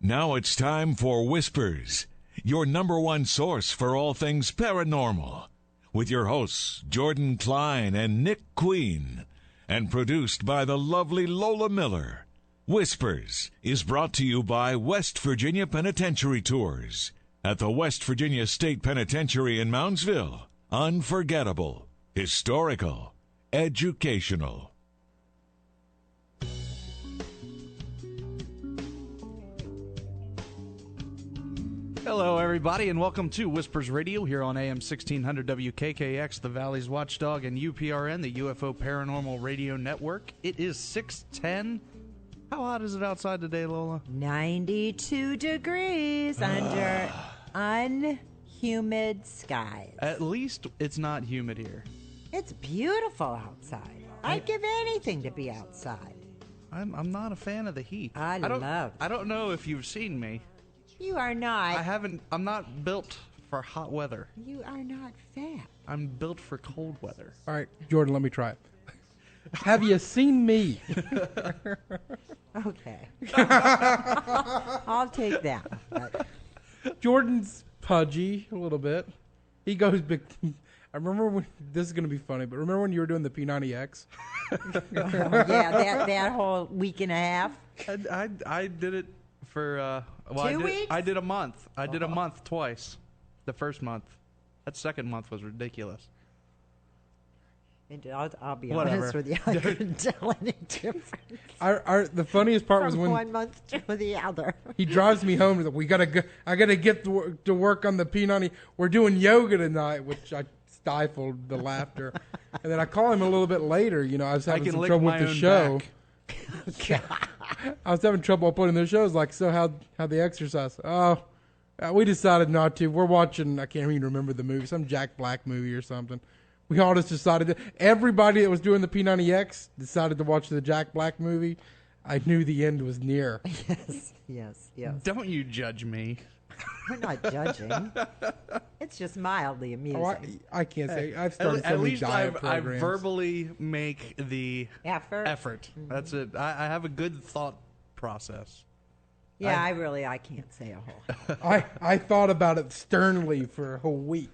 Now it's time for Whispers, your number one source for all things paranormal, with your hosts Jordan Klein and Nick Queen, and produced by the lovely Lola Miller. Whispers is brought to you by West Virginia Penitentiary Tours at the West Virginia State Penitentiary in Moundsville. Unforgettable, historical, educational. Hello, everybody, and welcome to Whispers Radio here on AM 1600 WKKX, the Valley's Watchdog, and UPRN, the UFO Paranormal Radio Network. It is 6:10. How hot is it outside today, Lola? 92 degrees under unhumid skies. At least it's not humid here. It's beautiful outside. I'd give anything to be outside. I'm not a fan of the heat. I don't know if you've seen me. You are not. I'm not built for hot weather. You are not fat. I'm built for cold weather. All right, Jordan, let me try it. Have you seen me? Okay. I'll take that. But Jordan's pudgy a little bit. He goes big. I remember when, this is going to be funny, but remember when you were doing the P90X? yeah, that whole week and a half. I did it for 2 weeks? I did a month. I did a month twice. The first month. That second month was ridiculous. And I'll be Whatever. honest with you. I couldn't tell any difference The funniest part was from when 1 month to the other. he drives me home. He's like, I gotta get to work on the P90. We're doing yoga tonight, which I stifled the laughter. And then I call him a little bit later. You know, I was having some trouble with the show. I was having trouble putting the shows. Like, so how the exercise? Oh, we decided not to. We're watching. I can't even remember the movie. Some Jack Black movie or something. We all just decided. Everybody that was doing the P90X decided to watch the Jack Black movie. I knew the end was near. Yes. Don't you judge me. We're not judging. It's just mildly amusing. Oh, I can't say. I've started so many diet I programs. verbally make the Effort. effort. That's it. I have a good thought process. Yeah, I can't say a whole. I thought about it sternly for a whole week.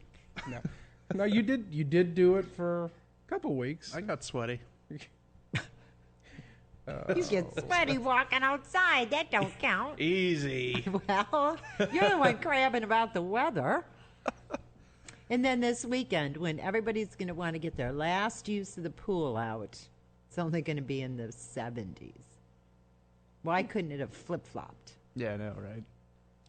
No, you did do it for a couple weeks. I got sweaty. You get sweaty walking outside. That don't count. Easy. Well, you're the one crabbing about the weather. And then this weekend, when everybody's going to want to get their last use of the pool out, it's only going to be in the 70s. Why couldn't it have flip-flopped? Yeah, I know, right?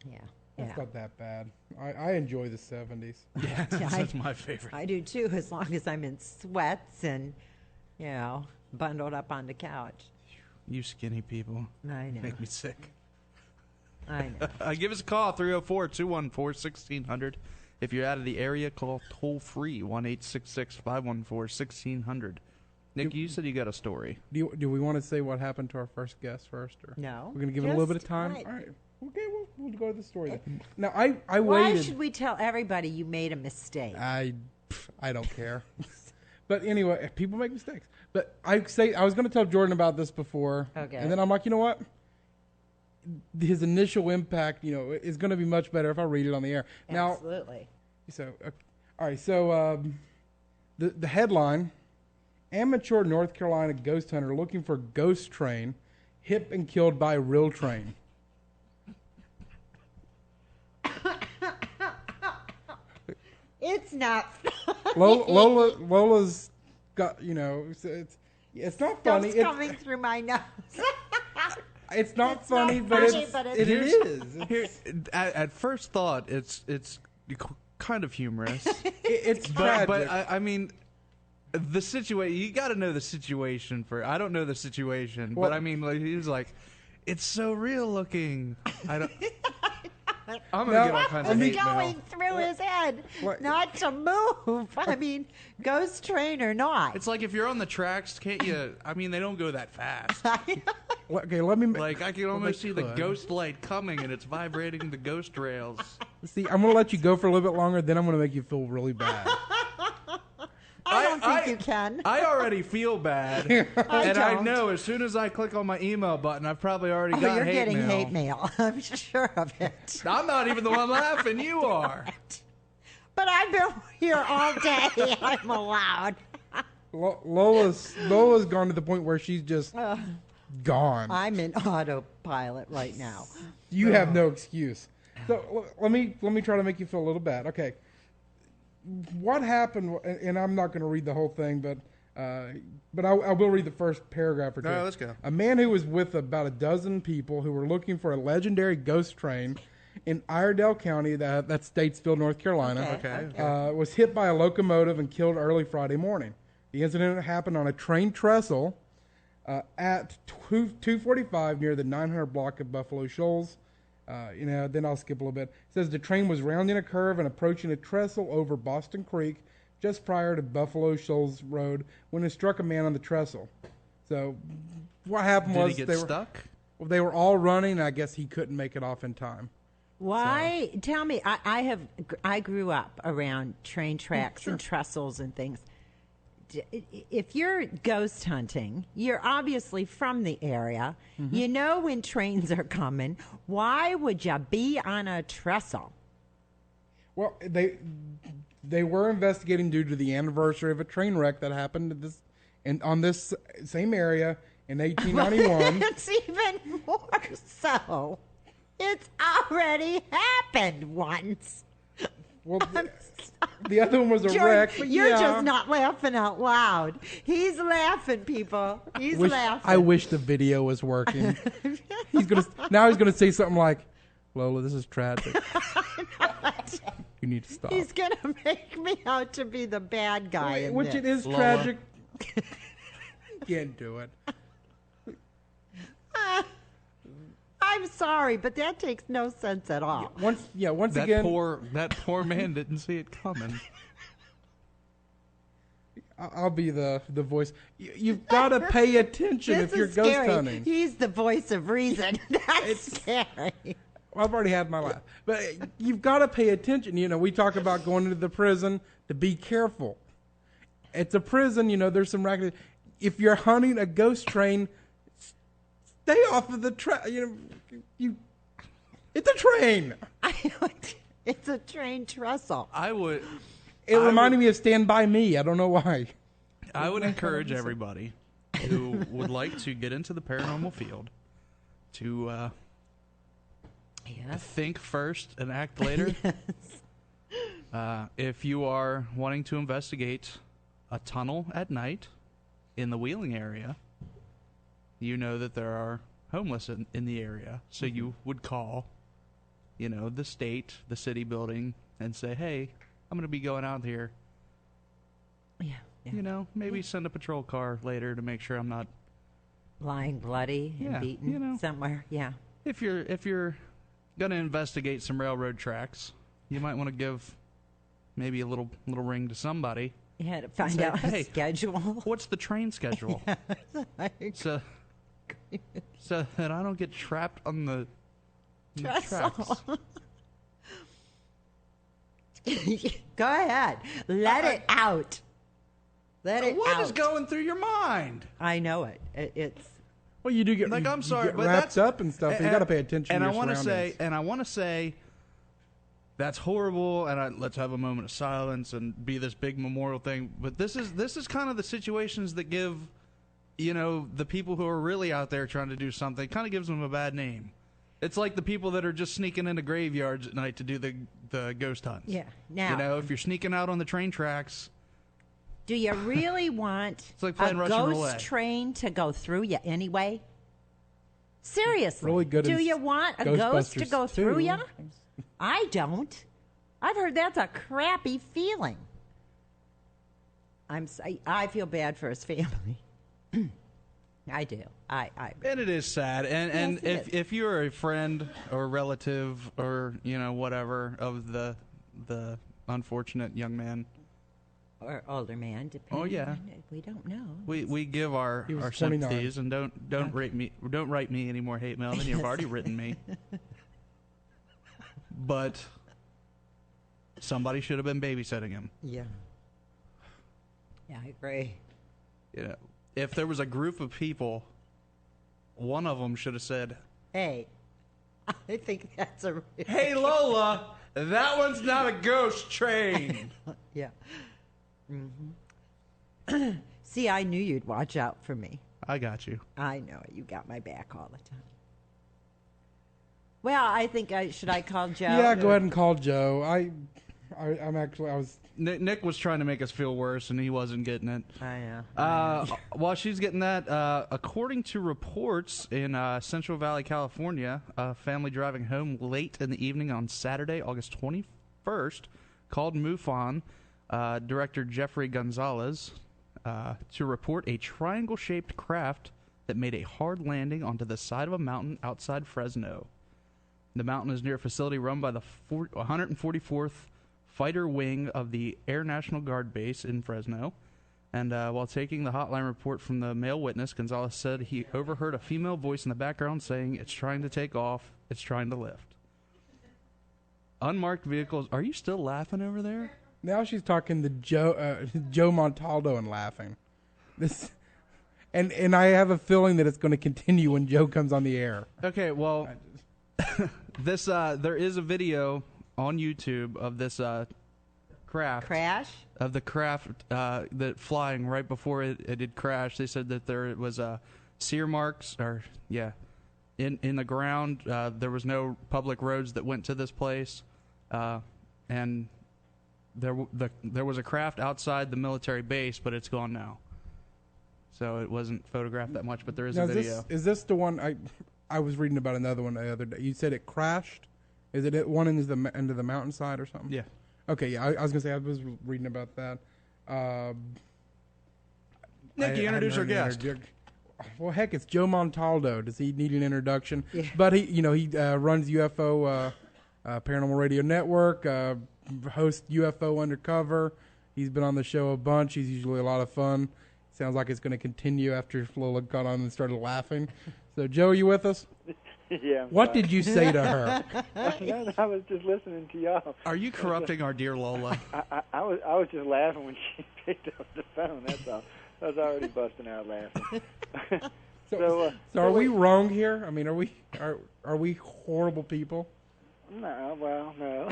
Yeah. It's not that bad. I enjoy the 70s. Yeah, that's my favorite. I do too, as long as I'm in sweats and, bundled up on the couch. You skinny people. I know. Make me sick. I know. Give us a call, 304-214-1600. If you're out of the area, call toll-free, 1-866-514-1600. Nick, you said you got a story. Do we want to say what happened to our first guest first? Or No. We're going to give it a little bit of time? Right. All right. Okay, we'll go to the story then. Now, I waited. Why should we tell everybody you made a mistake? I don't care. But anyway, people make mistakes. But I was going to tell Jordan about this before. Okay. And then I'm like, you know what? His initial impact, is going to be much better if I read it on the air. Absolutely. Now, all right. So the headline: Amateur North Carolina ghost hunter looking for ghost train, hit and killed by real train. It's not. Lola's got, it's not funny. Stuff's coming through my nose. It's not It's funny, not but funny, it but is. At first thought, it's kind of humorous. It's tragic. But I mean, the situation, you got to know the situation I don't know the situation, Well, but I mean, he was like, it's so real looking. I'm going to get all kinds of hate mail. Going through his head, What? not to move. I mean, ghost train or not. It's like if you're on the tracks, can't you? I mean, they don't go that fast. Okay, let me. Like, I can almost see the could. ghost light coming, and it's vibrating the ghost rails. See, I'm going to let you go for a little bit longer, then I'm going to make you feel really bad. I don't don't think you can. I already feel bad, and I don't. know as soon as I click on my email button, I've probably already got you're hate getting mail. hate mail. I'm sure of it. I'm not even the one laughing. You are. But I've been here all day. I'm allowed. Lola's gone to the point where she's just gone. I'm in autopilot right now. You have no excuse. So let me try to make you feel a little bad. Okay, what happened? And I'm not going to read the whole thing, but I will read the first paragraph or two. All right, let's go. A man who was with about a dozen people who were looking for a legendary ghost train in Iredell County, that's Statesville, North Carolina, Okay. was hit by a locomotive and killed early Friday morning. The incident happened on a train trestle at 2:45 near the 900 block of Buffalo Shoals. Then I'll skip a little bit. It says the train was rounding a curve and approaching a trestle over Boston Creek just prior to Buffalo Shoals Road when it struck a man on the trestle. So what happened was Did he get stuck? They were all running, and I guess he couldn't make it off in time. Why? So. Tell me. I grew up around train tracks Sure. and trestles and things. If you're ghost hunting, you're obviously from the area. Mm-hmm. You know when trains are coming. Why would you be on a trestle? Well, they were investigating due to the anniversary of a train wreck that happened on this same area in 1891. It's even more so. It's already happened once. Well, the other one was a Jordan, wreck. But you're yeah. just not laughing out loud. He's laughing, people. He's laughing. I wish the video was working. He's gonna say something like, "Lola, this is tragic. You need to stop." He's going to make me out to be the bad guy. in Which this. it is Lola. tragic. Can't do it. I'm sorry, but that takes no sense at all. Once That again, that poor man didn't see it coming. I'll be the voice. You've got to pay attention This if you're is ghost scary. hunting. He's the voice of reason. That's scary. Well, I've already had my laugh. But you've got to pay attention. We talk about going into the prison to be careful. It's a prison, there's some racket. If you're hunting a ghost train, stay off of the train. It's a train. It's a train trestle. It reminded me of Stand By Me. I don't know why. I would encourage everybody who would like to get into the paranormal field to think first and act later. If you are wanting to investigate a tunnel at night in the Wheeling area, you know that there are homeless in the area. So you would call, the state, the city building, and say, hey, I'm going to be going out here. Yeah. Maybe send a patrol car later to make sure I'm not Lying bloody and beaten somewhere. Yeah. If you're going to investigate some railroad tracks, you might want to give maybe a little ring to somebody. Yeah, to find Say, out hey, a schedule. What's the train schedule? So that I don't get trapped on the tracks. Go ahead. Let it out. Let it out. What is going through your mind? I know it. It's Well, you do get I'm sorry, get but wrapped that's up and stuff. You got to pay attention. And to I your want to surroundings. say, that's horrible. And let's have a moment of silence and be this big memorial thing. But this is kind of the situations that give, the people who are really out there trying to do something, kind of gives them a bad name. It's like the people that are just sneaking into graveyards at night to do the ghost hunts. Yeah. Now, if you're sneaking out on the train tracks. do you really want like a playing Russian ghost roulette. train to go through you anyway? Seriously. Really good do in you want a ghost to Ghostbusters go through 2. you? I don't. I've heard that's a crappy feeling. I feel bad for his family. I do. And it is sad. And Yes, it if you're a friend or relative or whatever of the unfortunate young man, or older man, depending. Oh, yeah. on it. We don't know. we give our He was 29. sympathies and don't write me any more hate mail than you've already written me. But somebody should have been babysitting him. Yeah. Yeah, I agree. You know, if there was a group of people, one of them should have said, Hey, I think that's a... "Hey, Lola, that one's not a ghost train." Yeah. See, I knew you'd watch out for me. I got you. I know it. You got my back all the time. Well, I think should I call Joe? Yeah, go ahead and call Joe. I was. Nick was trying to make us feel worse, and he wasn't getting it. I know. While she's getting that, according to reports in Central Valley, California, a family driving home late in the evening on Saturday, August 21st, called MUFON director Jeffrey Gonzalez to report a triangle-shaped craft that made a hard landing onto the side of a mountain outside Fresno. The mountain is near a facility run by the 144th Fighter Wing of the Air National Guard Base in Fresno. And while taking the hotline report from the male witness, Gonzalez said he overheard a female voice in the background saying, "It's trying to take off. It's trying to lift." Unmarked vehicles. Are you still laughing over there? Now she's talking to Joe Montaldo and laughing. This, and I have a feeling that it's going to continue when Joe comes on the air. Okay, well, this there is a video on YouTube of this craft. Crash? Of the craft that flying right before it did crash. They said that there was sear marks, in the ground. There was no public roads that went to this place, and there was a craft outside the military base, but it's gone now. So it wasn't photographed that much, but there is a video. Is this the one I was reading about another one the other day? You said it crashed. Is it one into the mountainside or something? Yeah. Okay. Yeah. I was gonna say I was reading about that. Nikki, introduce our guest. Well, heck, it's Joe Montaldo. Does he need an introduction? Yeah. But he runs UFO Paranormal Radio Network, hosts UFO Undercover. He's been on the show a bunch. He's usually a lot of fun. Sounds like it's going to continue after Lola got on and started laughing. So, Joe, are you with us? Yeah. What did you say to her? No, I was just listening to y'all. Are you corrupting our dear Lola? I was just laughing when she picked up the phone. That's all. I was already busting out laughing. So are we wrong here? I mean, are we horrible people? No, well, no.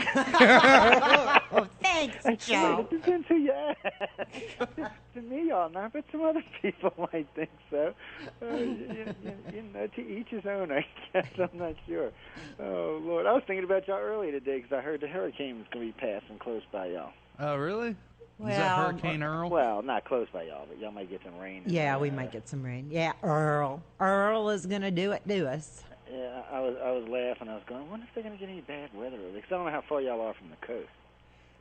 Oh, thanks, Joe. It depends who you ask. To me, y'all not, but some other people might think so. To each his own, I guess. I'm not sure. Oh, Lord. I was thinking about y'all earlier today because I heard the hurricane was going to be passing close by y'all. Oh, really? Well, is that Hurricane Earl? Well, not close by y'all, but y'all might get some rain. Yeah, we might get some rain. Yeah, Earl. Earl is going to do it to us. Yeah, I was laughing. I was going, I wonder if they're going to get any bad weather. Because I don't know how far y'all are from the coast.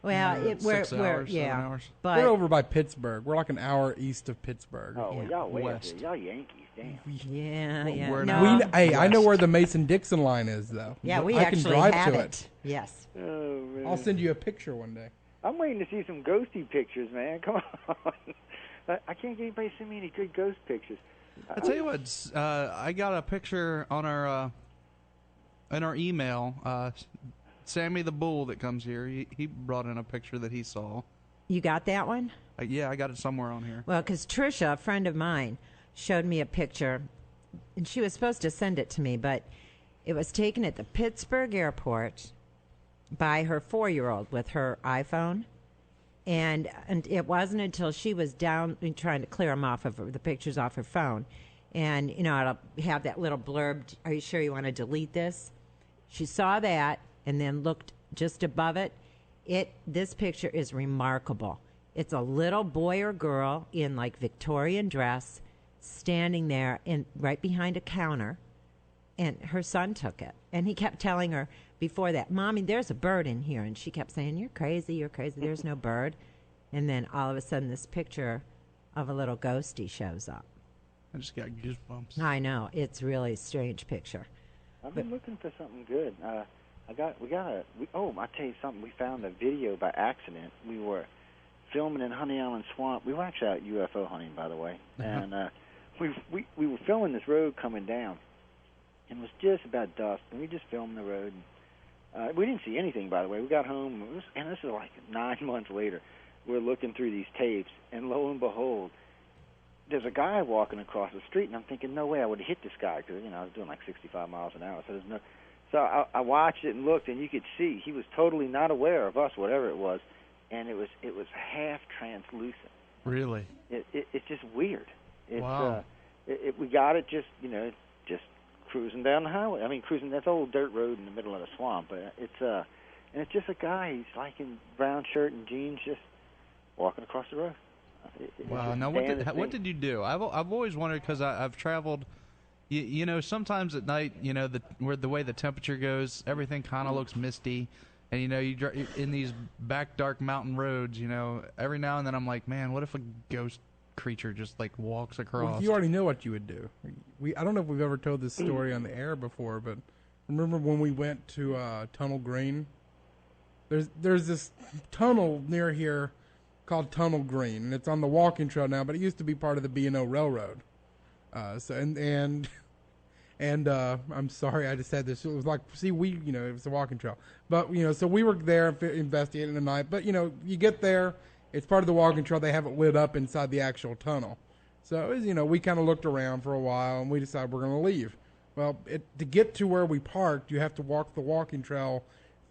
Well, we're 6 hours, 7 hours. But We're over by Pittsburgh. We're like an hour east of Pittsburgh. Oh, well, Yeah. y'all way up West. there. Y'all Yankees, damn. yeah. we're No. not. I know where the Mason-Dixon line is, though. Yeah, we I can actually drive have to it. Yes. Oh, man. I'll send you a picture one day. I'm waiting to see some ghosty pictures, man. Come on. I can't get anybody to send me any good ghost pictures. I tell you what, I got a picture on our in our email. Sammy the Bull that comes here, he brought in a picture that he saw. You got that one? Yeah, I got it somewhere on here. Well, because Tricia, a friend of mine, showed me a picture, and she was supposed to send it to me, but it was taken at the Pittsburgh airport by her 4-year-old with her iPhone. And it wasn't until she was down and trying to clear them off of the pictures off her phone. And, it'll have that little blurb, "Are you sure you want to delete this?" She saw that and then looked just above it. This picture is remarkable. It's a little boy or girl in like Victorian dress standing there right behind a counter, and her son took it. And he kept telling her before that, "Mommy, there's a bird in here." And she kept saying, you're crazy, there's no bird. And then all of a sudden this picture of a little ghostie shows up. I just got goosebumps. I know, it's really a strange picture. I've been looking for something good. I'll tell you something. We found a video by accident. We were filming in Honey Island Swamp. We were actually out UFO hunting, by the way. And we were filming this road coming down. And it was just about dusk, and we just filmed the road. And, we didn't see anything, by the way. We got home, and this is like 9 months later. we're looking through these tapes, and lo and behold, there's a guy walking across the street, and I'm thinking, no way I would have hit this guy, because, I was doing like 65 miles an hour. So I watched it and looked, and you could see he was totally not aware of us, whatever it was, and it was half translucent. Really? It's just weird. Wow. We got it just cruising down the highway. I mean, cruising, that's old dirt road in the middle of the swamp, but it's just a guy, he's like in brown shirt and jeans, just walking across the road. Wow. Now, what did you do? I've always wondered, because I've traveled. Sometimes at night, the way the temperature goes, everything kind of looks misty, and you in these back dark mountain roads. Every now and then I'm like, man, what if a ghost creature just like walks across? Well, you already know what you would do. I don't know if we've ever told this story on the air before, but remember when we went to Tunnel Green? There's this tunnel near here called Tunnel Green, and it's on the walking trail now, but it used to be part of the B&O Railroad. And I'm sorry I just said this. It was like, it was a walking trail. But, so we were there investigating the night. But, you get there, it's part of the walking trail. They have it lit up inside the actual tunnel. So, it was, we kind of looked around for a while, and we decided we're going to leave. Well, to get to where we parked, you have to walk the walking trail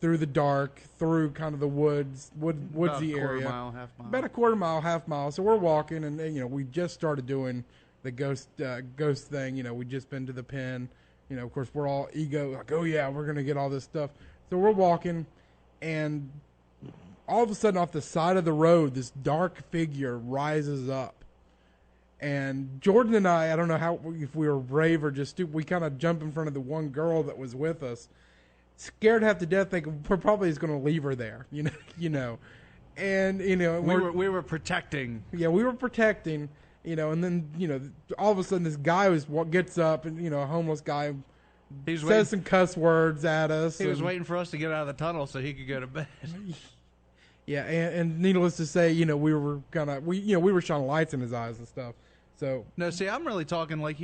through the dark, through kind of the woodsy area. About a quarter mile, half mile. So we're walking, and we just started doing the ghost thing. We'd just been to the pen. Of course, we're all ego, like, oh yeah, we're gonna get all this stuff. So we're walking, and all of a sudden, off the side of the road, this dark figure rises up. And Jordan and I don't know if we were brave or just stupid. We kind of jump in front of the one girl that was with us, scared half to death, thinking we're probably just going to leave her there, And we were protecting. Yeah, we were protecting. And then all of a sudden this guy gets up, and a homeless guy says some cuss words at us. He was waiting for us to get out of the tunnel so he could go to bed. Yeah, and needless to say, we were we were shining lights in his eyes and stuff. So no, see, I'm really talking like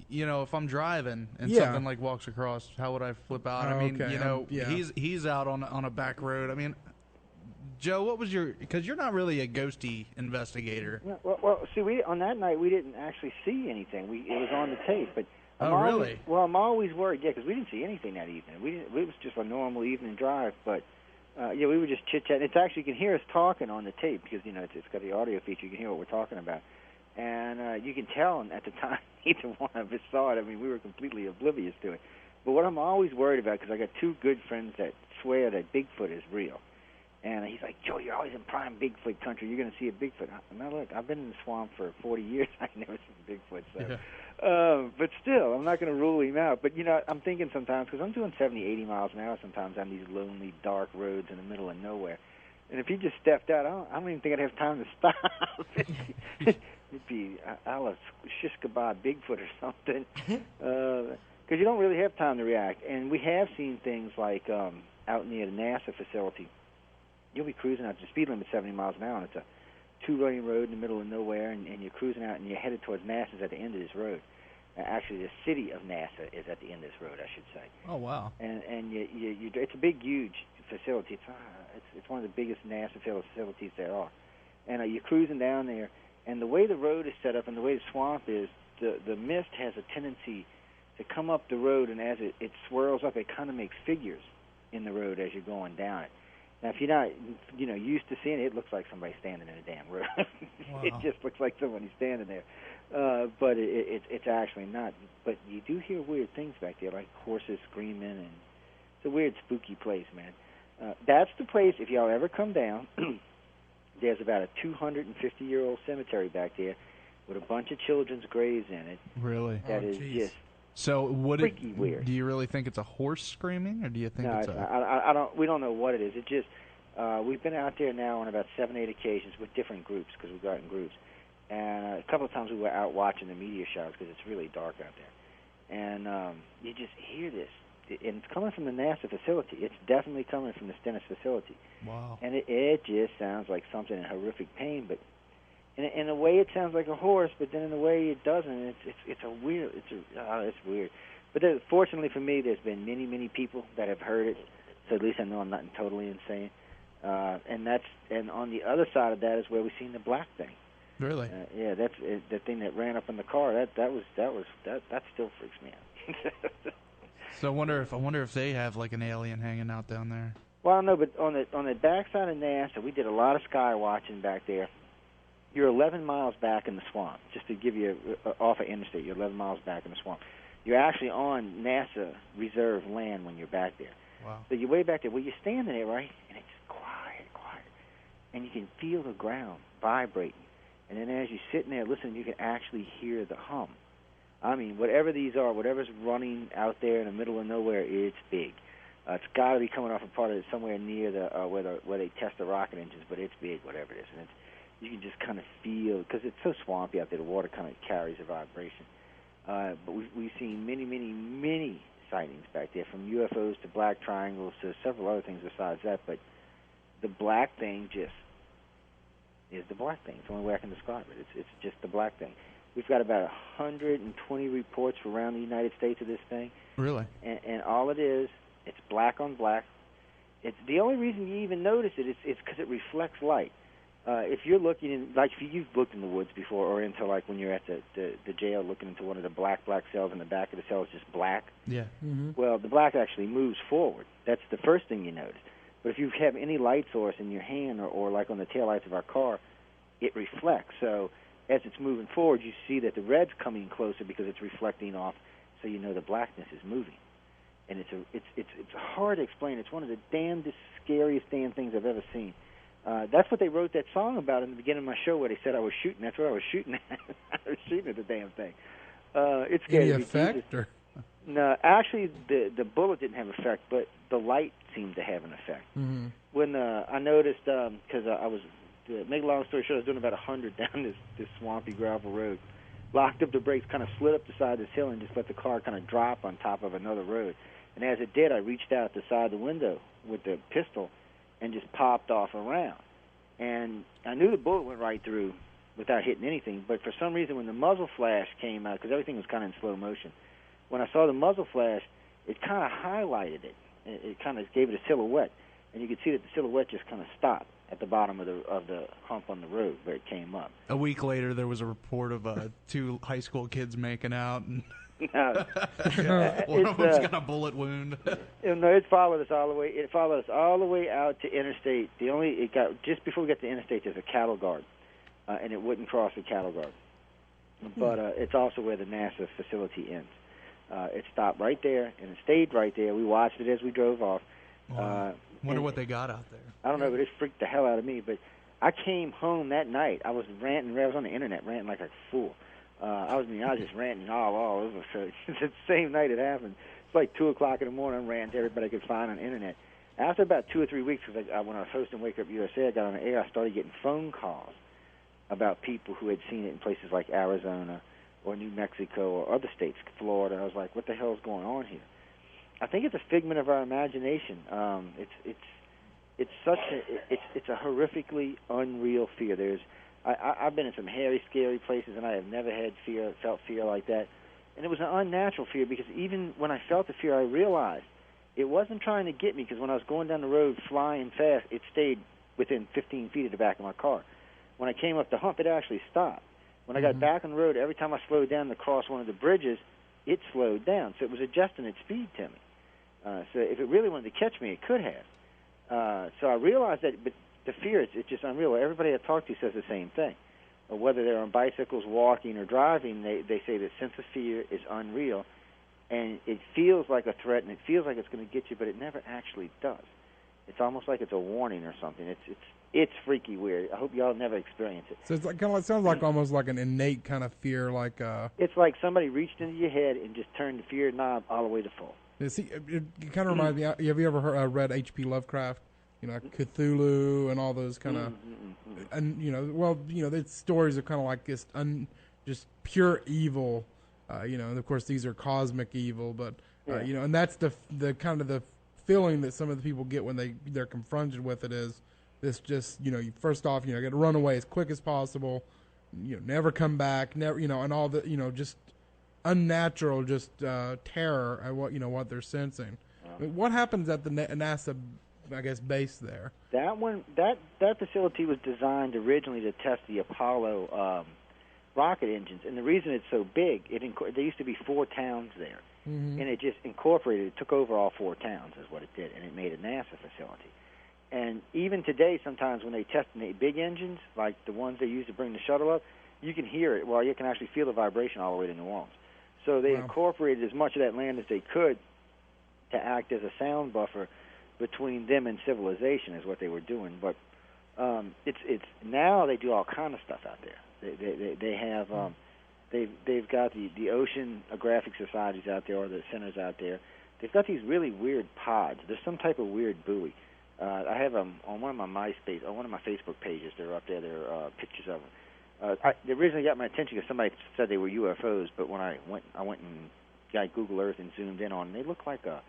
if I'm driving and something like walks across, how would I flip out? I mean, he's out on a back road. I mean, Joe, what was because you're not really a ghosty investigator. Yeah, well, see, on that night we didn't actually see anything. It was on the tape, but really? Well, I'm always worried, because we didn't see anything that evening. It was just a normal evening drive, but we were just chit-chatting. It's actually, you can hear us talking on the tape, because it's got the audio feature. You can hear what we're talking about, and you can tell at the time neither one of us saw it. I mean, we were completely oblivious to it. But what I'm always worried about, because I got two good friends that swear that Bigfoot is real. And he's like, Joe, you're always in prime Bigfoot country. You're going to see a Bigfoot. Now, look, I've been in the swamp for 40 years. I've never seen Bigfoot. So. But still, I'm not going to rule him out. But, I'm thinking sometimes, because I'm doing 70, 80 miles an hour sometimes on these lonely, dark roads in the middle of nowhere. And if he just stepped out, I don't even think I'd have time to stop. It'd be a la shish kebab Bigfoot or something. Because you don't really have time to react. And we have seen things like out near the NASA facility. You'll be cruising out, the speed limit's 70 miles an hour, and it's a two-lane road in the middle of nowhere, and you're cruising out, and you're headed towards NASA's at the end of this road. Actually, the city of NASA is at the end of this road, I should say. Oh, wow. And it's a big, huge facility. It's one of the biggest NASA facilities there are. And you're cruising down there, and the way the road is set up and the way the swamp is, the mist has a tendency to come up the road, and as it swirls up, it kind of makes figures in the road as you're going down it. Now, if you're not, used to seeing it, it looks like somebody standing in a damn road. Wow. It just looks like somebody standing there. But it's actually not. But you do hear weird things back there, like horses screaming, and it's a weird, spooky place, man. That's the place, if y'all ever come down, there's about a 250-year-old cemetery back there with a bunch of children's graves in it. Really? That is just... So freaky weird. Do you really think it's a horse screaming, or do you think it's I don't. We don't know what it is. It just we've been out there now on about 7, 8 occasions with different groups, because we've got in groups, and a couple of times we were out watching the meteor showers because it's really dark out there, and you just hear this, and it's coming from the NASA facility. It's definitely coming from the Stennis facility. Wow. And it just sounds like something in horrific pain, but. In a way, it sounds like a horse, but then in a way, it doesn't. It's weird. But fortunately for me, there's been many people that have heard it, so at least I know I'm not totally insane. And on the other side of that is where we seen the black thing. Really? Yeah, that's the thing that ran up in the car. That still freaks me out. So I wonder if they have like an alien hanging out down there. Well, no, but on the backside of NASA, we did a lot of sky watching back there. You're 11 miles back in the swamp. Just to give you off of interstate, you're 11 miles back in the swamp. You're actually on NASA reserve land when you're back there. Wow. So you're way back there. Well, you're standing there, right, and it's quiet, and you can feel the ground vibrating. And then as you're sitting there listening, you can actually hear the hum. I mean, whatever these are, whatever's running out there in the middle of nowhere, it's big. It's got to be coming off a part of it somewhere near where they test the rocket engines, but it's big, whatever it is. And you can just kind of feel, because it's so swampy out there, the water kind of carries a vibration. But we've seen many, many, many sightings back there, from UFOs to black triangles to several other things besides that. But the black thing just is the black thing. It's the only way I can describe it. It's just the black thing. We've got about 120 reports around the United States of this thing. Really? And all it is, it's black on black. It's the only reason you even notice it. It's because it reflects light. If you're looking in, like if you've looked in the woods before, or into like when you're at the jail looking into one of the black cells, and the back of the cell is just black. Yeah. Mm-hmm. Well, the black actually moves forward. That's the first thing you notice. But if you have any light source in your hand, or like on the taillights of our car, it reflects. So as it's moving forward, you see that the red's coming closer because it's reflecting off, so you know the blackness is moving. And it's hard to explain. It's one of the damnedest, scariest damn things I've ever seen. That's what they wrote that song about in the beginning of my show, where they said I was shooting. That's what I was shooting at. I was shooting at the damn thing. It's scary. Any effect? Or? No, actually, the bullet didn't have effect, but the light seemed to have an effect. Mm-hmm. When I noticed, because I was, to make a long story short, I was doing about 100 down this swampy gravel road, locked up the brakes, kind of slid up the side of this hill, and just let the car kind of drop on top of another road. And as it did, I reached out the side of the window with the pistol and just popped off around. And I knew the bullet went right through without hitting anything, but for some reason when the muzzle flash came out, because everything was kind of in slow motion, when I saw the muzzle flash, it kind of highlighted it. It kind of gave it a silhouette, and you could see that the silhouette just kind of stopped at the bottom of the hump on the road where it came up. A week later, there was a report of two high school kids making out, and one of them's got a bullet wound. No, it followed us all the way. It followed us all the way out to interstate. It got just before we got to interstate. There's a cattle guard, and it wouldn't cross the cattle guard. But it's also where the NASA facility ends. It stopped right there, and it stayed right there. We watched it as we drove off. Wonder what they got out there. I don't know, but it freaked the hell out of me. But I came home that night. I was ranting. I was on the internet ranting like a fool. I was just ranting all over. So it's the same night it happened. It's like 2 o'clock in the morning. I'm ranting to everybody I could find on the internet. After about 2 or 3 weeks, because when I was hosting Wake Up USA, I got on the air. I started getting phone calls about people who had seen it in places like Arizona or New Mexico or other states, Florida. I was like, what the hell is going on here? I think it's a figment of our imagination. It's a horrifically unreal fear. I've been in some hairy, scary places, and I have never felt fear like that. And it was an unnatural fear, because even when I felt the fear, I realized it wasn't trying to get me, because when I was going down the road flying fast, it stayed within 15 feet of the back of my car. When I came up the hump, it actually stopped. When I got back on the road, every time I slowed down to cross one of the bridges, it slowed down. So it was adjusting its speed to me. So if it really wanted to catch me, it could have. So I realized that, but the fear, it's just unreal. Everybody I talk to says the same thing. Whether they're on bicycles, walking, or driving, they say the sense of fear is unreal, and it feels like a threat, and it feels like it's going to get you, but it never actually does. It's almost like it's a warning or something. It's freaky weird. I hope y'all never experience it. So it's like, it sounds like almost like an innate kind of fear, like it's like somebody reached into your head and just turned the fear knob all the way to full. See, it kind of reminds me. Have you ever read H.P. Lovecraft? Cthulhu and all those kind of, and it's stories of kind of like this just pure evil. And of course these are cosmic evil, but and that's the kind of the feeling that some of the people get when they're confronted with it is this just first off got to run away as quick as possible, never come back, never and all the just unnatural terror at what they're sensing. What happens at the NASA I guess, base there. That one, that facility was designed originally to test the Apollo rocket engines, and the reason it's so big, there used to be 4 towns there, and it just incorporated, it took over all 4 towns is what it did, and it made a NASA facility. And even today, sometimes when they test the big engines, like the ones they use to bring the shuttle up, you can hear it. Well, you can actually feel the vibration all the way to New Orleans. So they incorporated as much of that land as they could to act as a sound buffer between them and civilization is what they were doing. But it's now they do all kind of stuff out there. They have they've got the oceanographic societies out there, or the centers out there. They've got these really weird pods. There's some type of weird buoy. I have them on one of my Facebook pages. They're up there. They're pictures of them. They originally got my attention because somebody said they were UFOs, but when I went and got Google Earth and zoomed in on them, they look like a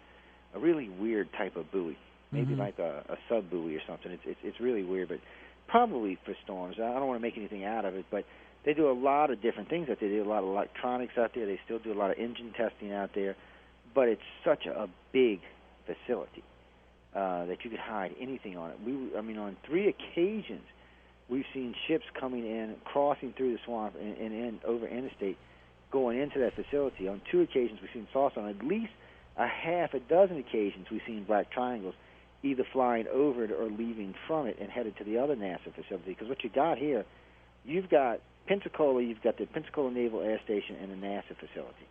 really weird type of buoy, maybe like a sub buoy or something. It's really weird, but probably for storms. I don't want to make anything out of it, but they do a lot of different things out there. They do a lot of electronics out there. They still do a lot of engine testing out there, but it's such a big facility that you could hide anything on it. On 3 occasions, we've seen ships coming in, crossing through the swamp and over interstate, going into that facility. On 2 occasions, we've seen saucer. On at least a half a dozen occasions, we've seen black triangles either flying over it or leaving from it and headed to the other NASA facility. Because what you got here, you've got Pensacola, you've got the Pensacola Naval Air Station and the NASA facility.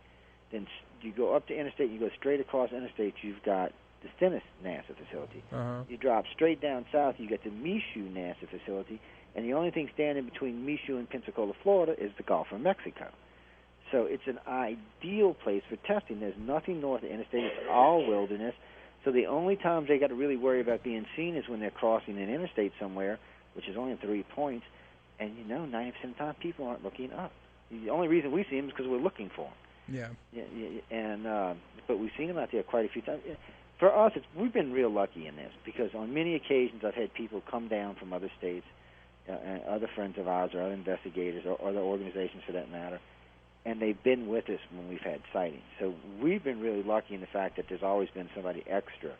Then you go up to interstate, you go straight across interstate, you've got the Stennis NASA facility. You drop straight down south, you get the Michoud NASA facility, and the only thing standing between Michoud and Pensacola, Florida, is the Gulf of Mexico. So it's an ideal place for testing. There's nothing north of interstate. It's all wilderness. So the only times they got to really worry about being seen is when they're crossing an interstate somewhere, which is only at 3 points, and 90% of the time people aren't looking up. The only reason we see them is because we're looking for them. But we've seen them out there quite a few times. For us, we've been real lucky in this because on many occasions I've had people come down from other states, and other friends of ours or other investigators or other organizations for that matter, and they've been with us when we've had sightings. So we've been really lucky in the fact that there's always been somebody extra,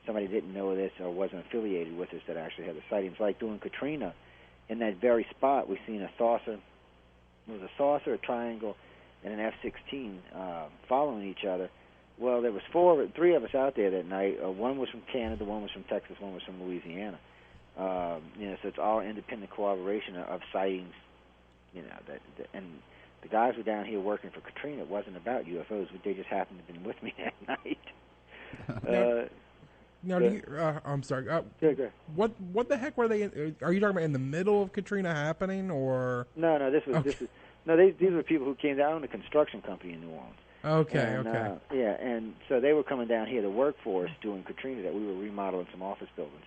somebody didn't know this or wasn't affiliated with us that actually had the sightings. Like doing Katrina, in that very spot, we've seen a saucer. It was a saucer, a triangle, and an F-16 following each other. Well, there was 3 of us out there that night. One was from Canada, one was from Texas, one was from Louisiana. So it's all independent corroboration of sightings. And the guys were down here working for Katrina. It wasn't about UFOs. They just happened to have been with me that night. I'm sorry. Go ahead. What the heck were they? Are you talking about in the middle of Katrina happening, or? No. These were people who came down to a construction company in New Orleans. Okay. And so they were coming down here to work for us doing Katrina. That we were remodeling some office buildings,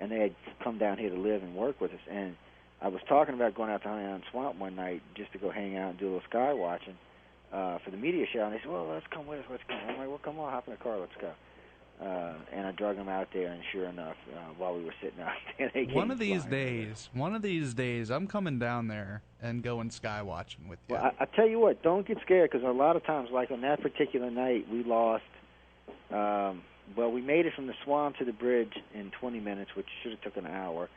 and they had come down here to live and work with us. And I was talking about going out to Honey Island Swamp one night just to go hang out and do a little sky watching for the media show. And they said, "Well, let's come with us. Let's come." I'm like, "Well, come on, hop in the car. Let's go." And I drug them out there, and sure enough, while we were sitting out there, they came one of these days, I'm coming down there and going sky watching with you. Well, I tell you what, don't get scared, because a lot of times, like on that particular night, we lost. We made it from the swamp to the bridge in 20 minutes, which should have took an hour,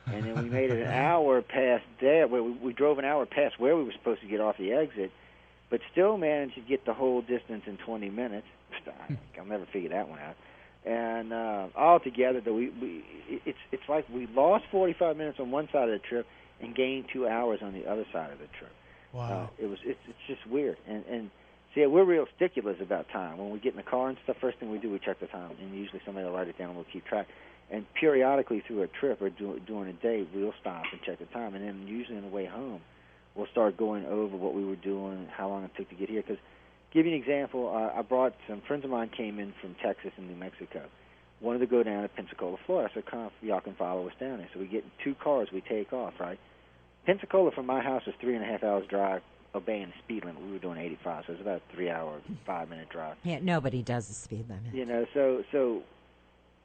and then we made it an hour past there. We drove an hour past where we were supposed to get off the exit, but still managed to get the whole distance in 20 minutes. I'll never figure that one out. And altogether, though, it's like we lost 45 minutes on one side of the trip and gained 2 hours on the other side of the trip. Wow. It's just weird. And see, we're real sticklers about time. When we get in the car and stuff, first thing we do, we check the time, and usually somebody will write it down and we'll keep track. And periodically through a trip or during a day, we'll stop and check the time. And then usually on the way home, we'll start going over what we were doing and how long it took to get here. Because, give you an example, I brought some friends of mine came in from Texas and New Mexico. Wanted to go down to Pensacola, Florida, so y'all can follow us down there. So we get in 2 cars, we take off, right? Pensacola from my house was 3.5 hours drive, obeying the speed limit. We were doing 85, so it was about a 3-hour, 5-minute drive. Yeah, nobody does the speed limit. So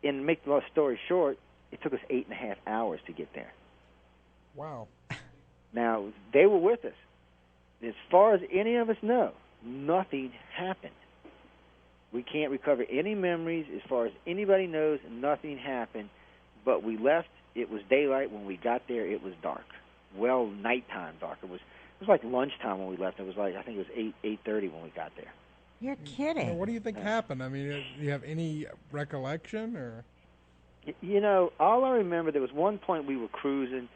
and to make the long story short, it took us 8.5 hours to get there. Wow. Now, they were with us. As far as any of us know, nothing happened. We can't recover any memories. As far as anybody knows, nothing happened. But we left. It was daylight. When we got there, it was dark. Well, nighttime dark. It was like lunchtime when we left. It was like, I think it was 8:30 when we got there. You're kidding. Well, what do you think happened? I mean, do you have any recollection or? You know, all I remember, there was one point we were cruising,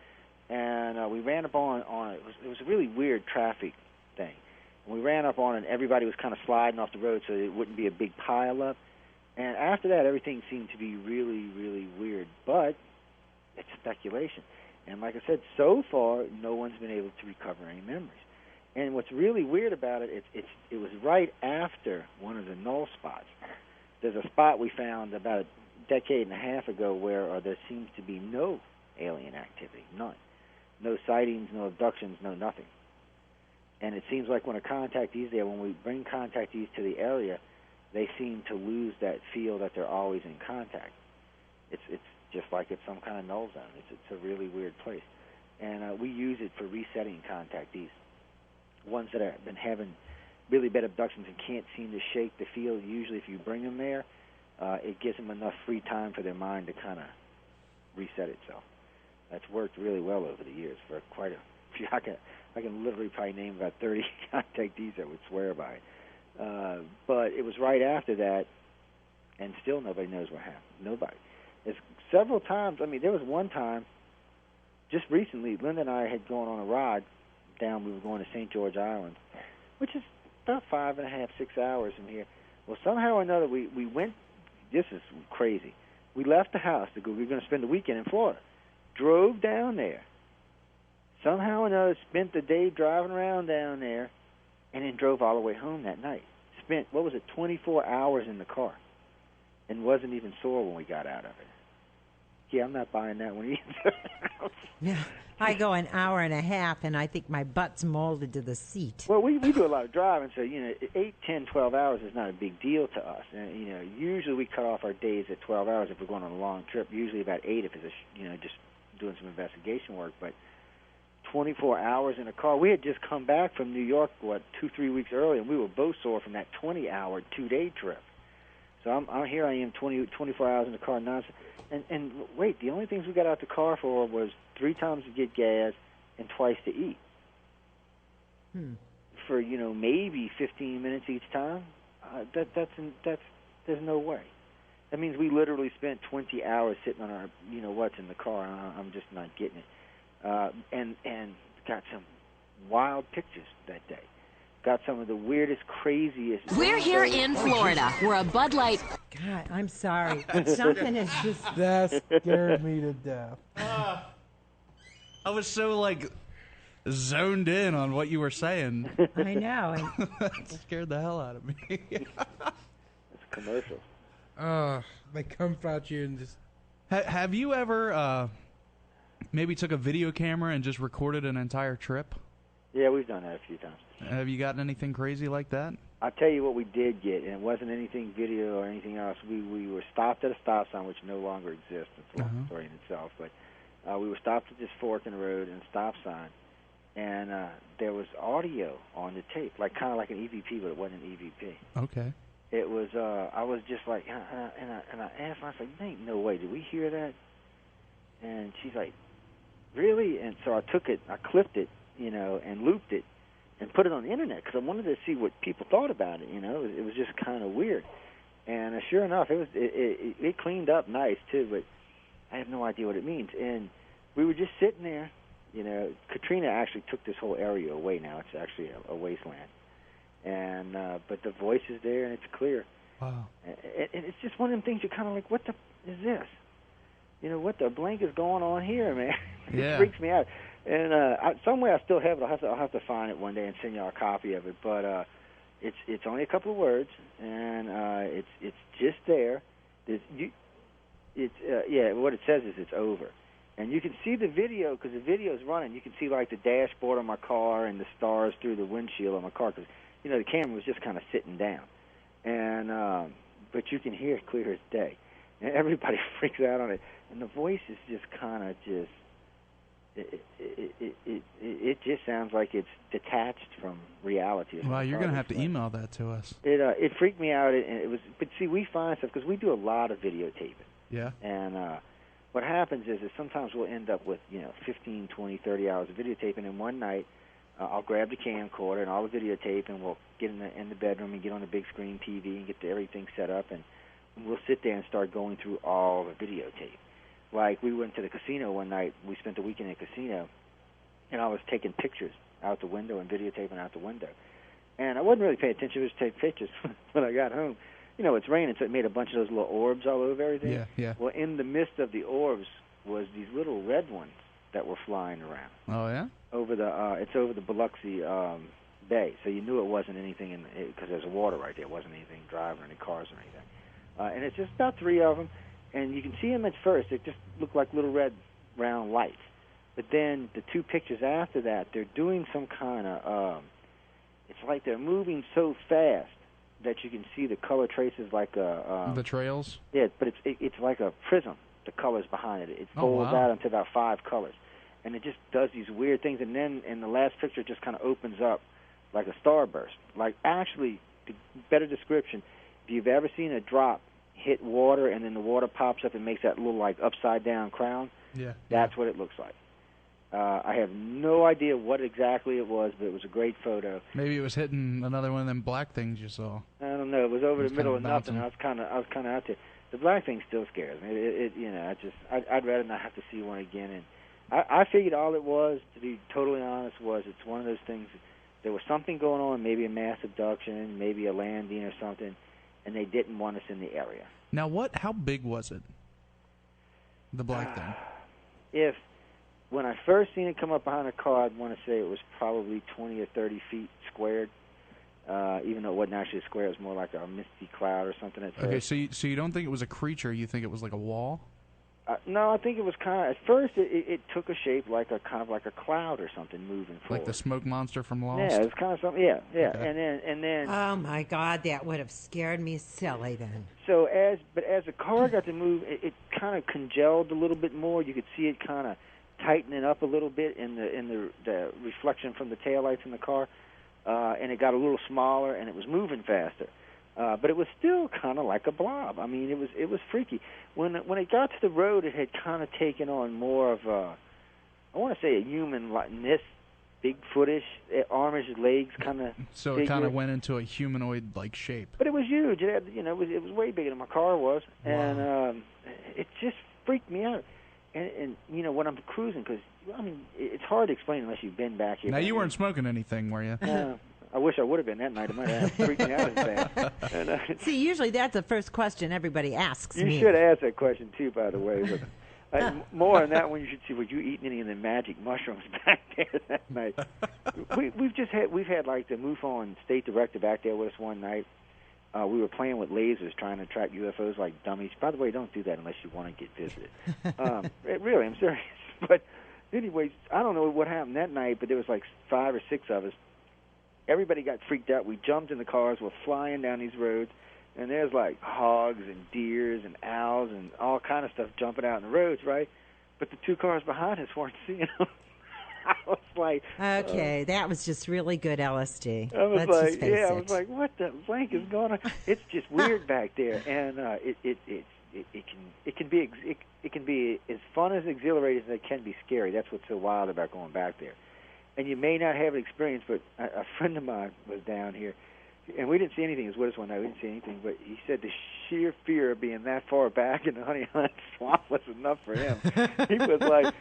and we ran up on it was a really weird traffic thing. And we ran up on it, and everybody was kind of sliding off the road so it wouldn't be a big pileup. And after that, everything seemed to be really, really weird. But it's speculation. And like I said, so far, no one's been able to recover any memories. And what's really weird about it, it was right after one of the null spots. There's a spot we found about a decade and a half ago where there seems to be no alien activity, none. No sightings, no abductions, no nothing. And it seems like when a contactee's there, when we bring contactees to the area, they seem to lose that feel that they're always in contact. It's just like it's some kind of null zone. It's a really weird place. And we use it for resetting contactees. Ones that have been having really bad abductions and can't seem to shake the field. Usually if you bring them there, it gives them enough free time for their mind to kind of reset itself. That's worked really well over the years for quite a few. I can literally probably name about 30 contactees that would swear by it. But it was right after that, and still nobody knows what happened. Nobody. It's several times. I mean, there was one time, just recently, Linda and I had gone on a ride down. We were going to St. George Island, which is about 5.5, 6 hours from here. Well, somehow or another, we went. This is crazy. We left the house to go. We were going to spend the weekend in Florida. Drove down there. Somehow or another, spent the day driving around down there, and then drove all the way home that night. Spent, 24 hours in the car, and wasn't even sore when we got out of it. Yeah, I'm not buying that one either. Yeah, I go an hour and a half, and I think my butt's molded to the seat. Well, we do a lot of driving, so, 8, 10, 12 hours is not a big deal to us. And, usually we cut off our days at 12 hours if we're going on a long trip, usually about 8 if it's, just doing some investigation work. But 24 hours in a car. We had just come back from New York, 2-3 weeks earlier, and we were both sore from that 20-hour, 2-day trip. So I'm here. I am 24 hours in the car nonstop. And wait, the only things we got out the car for was 3 times to get gas and twice to eat. For maybe 15 minutes each time. There's no way. That means we literally spent 20 hours sitting on our what's in the car. I'm just not getting it. And got some wild pictures that day. Got some of the weirdest, craziest. We're here in Florida. We're a Bud Light. God, I'm sorry. Something is just... That scared me to death. I was so, zoned in on what you were saying. I know. It scared the hell out of me. It's a commercial. They come at you and just... Have you ever maybe took a video camera and just recorded an entire trip? Yeah, we've done that a few times. Have you gotten anything crazy like that? I'll tell you what we did get, and it wasn't anything video or anything else. We were stopped at a stop sign, which no longer exists. It's a long story in itself. But we were stopped at this fork in the road and a stop sign, and there was audio on the tape, kind of like an EVP, but it wasn't an EVP. Okay. It was, I was just like, and I asked her, I said, there ain't no way. Did we hear that? And she's like, really? And so I took it, I clipped it, and looped it, and put it on the internet because I wanted to see what people thought about it. It was just kind of weird. And sure enough, it cleaned up nice too. But I have no idea what it means. And we were just sitting there. Katrina actually took this whole area away. Now it's actually a wasteland. And but the voice is there and it's clear. Wow. And it's just one of them things you're kind of like, what the is this? What the blank is going on here, man? Yeah. It freaks me out. And somewhere I still have it. I'll have to find it one day and send you a copy of it. But it's only a couple of words, and it's just there. What it says is it's over, and you can see the video because the video is running. You can see the dashboard of my car and the stars through the windshield of my car because the camera was just kind of sitting down, and but you can hear it clear as day, and everybody freaks out on it, and the voice is just kind of just. it just sounds like it's detached from reality. Well, you're going to have to email that to us. It freaked me out, and it was. But see, we find stuff because we do a lot of videotaping. Yeah. And what happens is sometimes we'll end up with 15, 20, 30 hours of videotaping, and one night I'll grab the camcorder and all the videotape, and we'll get in the bedroom and get on the big screen TV and get everything set up, and we'll sit there and start going through all the videotape. Like we went to the casino one night. We spent the weekend at the casino, and I was taking pictures out the window and videotaping out the window. And I wasn't really paying attention. I was taking pictures when I got home. It's raining, so it made a bunch of those little orbs all over everything. Yeah, yeah. Well, in the midst of the orbs was these little red ones that were flying around. Oh, yeah? It's over the Biloxi Bay, so you knew it wasn't anything because there's water right there. It wasn't anything driving, any cars or anything. And it's just about 3 of them. And you can see them at first. They just look like little red round lights. But then the 2 pictures after that, they're doing some kind of, it's like they're moving so fast that you can see the color traces like a... the trails? Yeah, but it's like a prism, the colors behind it. It folds out into about 5 colors. And it just does these weird things. And then in the last picture, it just kind of opens up like a starburst. Like, actually, the better description, if you've ever seen a drop hit water and then the water pops up and makes that little like upside down crown, that's what it looks like. I have no idea what exactly it was, but it was a great photo. Maybe it was hitting another one of them black things you saw. I don't know. It was over the middle of nothing. I was kind of out there. The black thing still scares me. I'd rather not have to see one again. And I figured all it was, to be totally honest, was it's one of those things. There was something going on, maybe a mass abduction, maybe a landing or something, and they didn't want us in the area. Now, how big was it? The black thing. When I first seen it come up behind a car, I'd want to say it was probably 20 or 30 feet squared. Even though it wasn't actually a square, it was more like a misty cloud or something. Okay, so you don't think it was a creature? You think it was like a wall? No, I think it was kind of. At first, it took a shape like a cloud or something moving forward. Like the smoke monster from Lost. Yeah, it was kind of something. Yeah. Okay. And then. Oh my God, that would have scared me silly then. So as the car got to move, it kind of congealed a little bit more. You could see it kind of tightening up a little bit in the reflection from the taillights in the car, and it got a little smaller and it was moving faster. But it was still kind of like a blob. I mean, it was freaky. When it got to the road, it had kind of taken on more of I want to say a human-ness, Bigfootish, arms, legs, kind of. So it kind of went into a humanoid-like shape. But it was huge. It had, it was way bigger than my car was, and it just freaked me out. And when I'm cruising, because it's hard to explain unless you've been back here. Now you weren't smoking anything, were you? I wish I would have been that night. It might have freaked me out as bad. And, see, usually that's the first question everybody asks me. You should ask that question, too, by the way. But, more on that one, you should see, were you eating any of the magic mushrooms back there that night? We've had like the MUFON state director back there with us one night. We were playing with lasers trying to track UFOs like dummies. By the way, don't do that unless you want to get visited. Really, I'm serious. But anyways, I don't know what happened that night, but there was like 5 or 6 of us. Everybody got freaked out. We jumped in the cars. We're flying down these roads, and there's like hogs and deers and owls and all kind of stuff jumping out in the roads, right? But the 2 cars behind us weren't seeing them. I was like, okay, that was just really good LSD. I was Let's like, just face it. I was like, what the blank is going on? It's just weird back there, and it can be as fun as exhilarating as it can be scary. That's what's so wild about going back there. And you may not have an experience, but a friend of mine was down here, and we didn't see anything. He was with us one night. We didn't see anything, but he said the sheer fear of being that far back in the Honey Island Swamp was enough for him. He was like,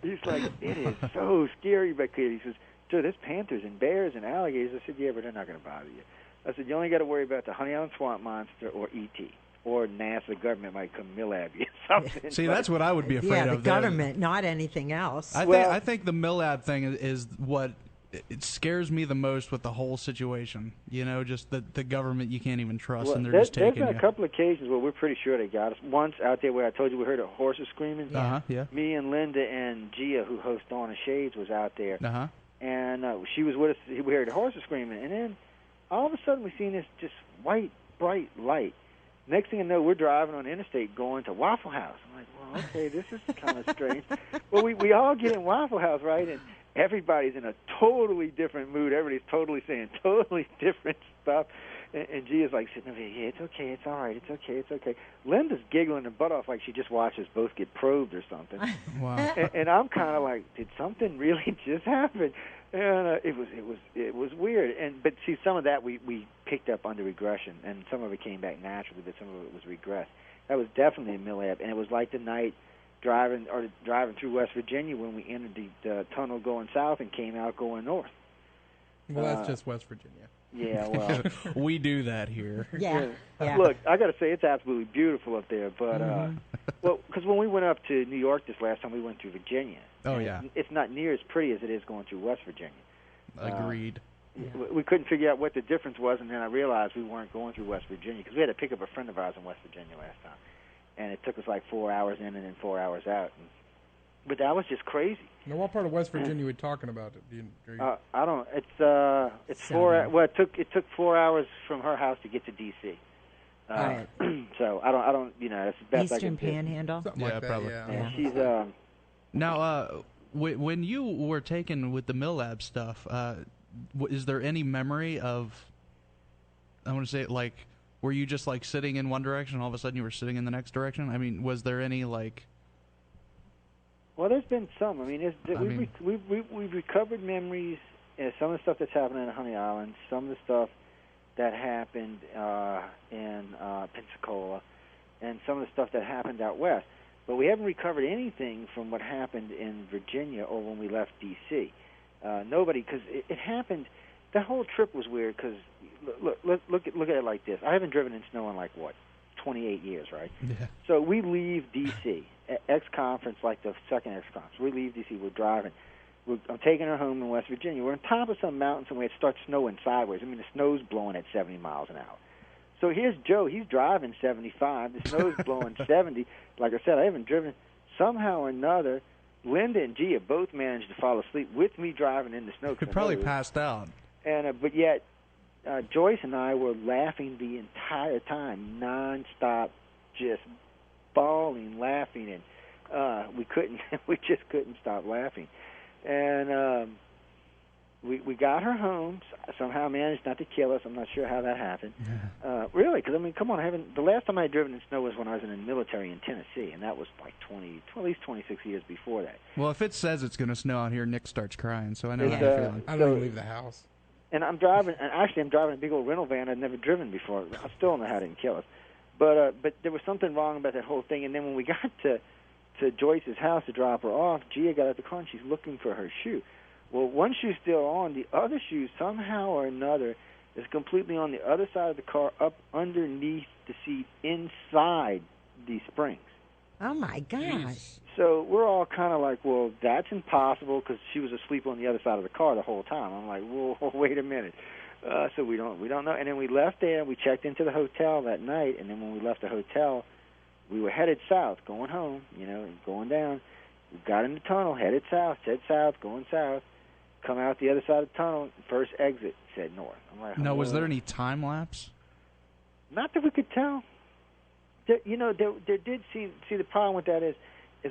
he's like, it is so scary back here. He says, dude, there's panthers and bears and alligators. I said, yeah, but they're not going to bother you. I said, you only got to worry about the Honey Island Swamp Monster or E.T. Or NASA government might come millab you or something. See, that's what I would be afraid of. Yeah, the government, not anything else. I think the millab thing is what it scares me the most with the whole situation. Just the government you can't even trust, and they're just taking you. There's been a couple occasions where we're pretty sure they got us. Once out there where I told you we heard horses screaming. Yeah. Me and Linda and Gia, who host Dawn of Shades, was out there. And she was with us. We heard the horses screaming. And then all of a sudden we seen this just white, bright light. Next thing I know, we're driving on the interstate going to Waffle House. I'm like, well, okay, this is kind of strange. Well, we all get in Waffle House, right? And everybody's in a totally different mood. Everybody's totally saying totally different stuff. And Gia's like sitting over here, yeah, it's okay, it's all right, it's okay, it's okay. Linda's giggling her butt off like she just watched us both get probed or something. Wow. And I'm kind of like, did something really just happen? And it was weird. But see, some of that we picked up under regression, and some of it came back naturally, but some of it was regressed. That was definitely a MILAB, and it was like the night driving through West Virginia when we entered the tunnel going south and came out going north. Well, that's just West Virginia. Yeah, well, We do that here. Yeah. Look, I got to say it's absolutely beautiful up there, but well, because when we went up to New York this last time, we went through Virginia. Oh, yeah. It's not near as pretty as it is going through West Virginia. Agreed. We couldn't figure out what the difference was, and then I realized we weren't going through West Virginia because we had to pick up a friend of ours in West Virginia last time, and it took us like 4 hours in and then 4 hours out. But that was just crazy. Now, what part of West Virginia are we talking about? I don't. It's 4. Well, it took 4 hours from her house to get to D.C. Right. So I don't. You know, that's the best I Eastern can do. Panhandle. Something Yeah, like that, probably. yeah. And she's Now, when you were taken with the MILAB stuff, is there any memory of, I want to say, like, were you just, like, sitting in one direction and all of a sudden you were sitting in the next direction? I mean, was there any, like... Well, there's been some. I mean, we've recovered memories. Some of the stuff that's happened in Honey Island, some of the stuff that happened in Pensacola, and some of the stuff that happened out west. But we haven't recovered anything from what happened in Virginia or when we left D.C. Nobody, because it happened. That whole trip was weird. Because look at it like this. I haven't driven in snow in like 28 years, right? Yeah. So we leave D.C. X conference, like the second X conference. We leave D.C. We're driving. I'm taking her home in West Virginia. We're on top of some mountains, and we had started snowing sideways. I mean, the snow's blowing at 70 miles an hour. So here's Joe. He's driving 75. The snow's blowing 70. Like I said, I haven't driven. Somehow or another, Linda and Gia both managed to fall asleep with me driving in the snow. You probably passed out. And but yet, Joyce and I were laughing the entire time, nonstop, just bawling, laughing, and we just couldn't stop laughing. And we got her home. Somehow managed not to kill us. I'm not sure how that happened. Really, because I mean, come on, the last time I had driven in snow was when I was in the military in Tennessee, and that was like at least 26 years before that. Well, if it says it's going to snow out here, Nick starts crying, so I know how you're feeling. I don't even leave the house. And I'm driving a big old rental van I'd never driven before. I still don't know how it didn't kill us. But there was something wrong about that whole thing. And then when we got to Joyce's house to drop her off, Gia got out the car and she's looking for her shoe. Well, one shoe's still on. The other shoe, somehow or another, is completely on the other side of the car, up underneath the seat, inside the springs. Oh, my gosh. So we're all kind of like, well, that's impossible because she was asleep on the other side of the car the whole time. I'm like, whoa, wait a minute. So we don't know. And then we left there. We checked into the hotel that night. And then when we left the hotel, we were headed south, going home, and going down. We got in the tunnel, headed south, going south. Come out the other side of the tunnel. First exit said north. I'm like, now, was there any time lapse? Not that we could tell. There did see the problem with that is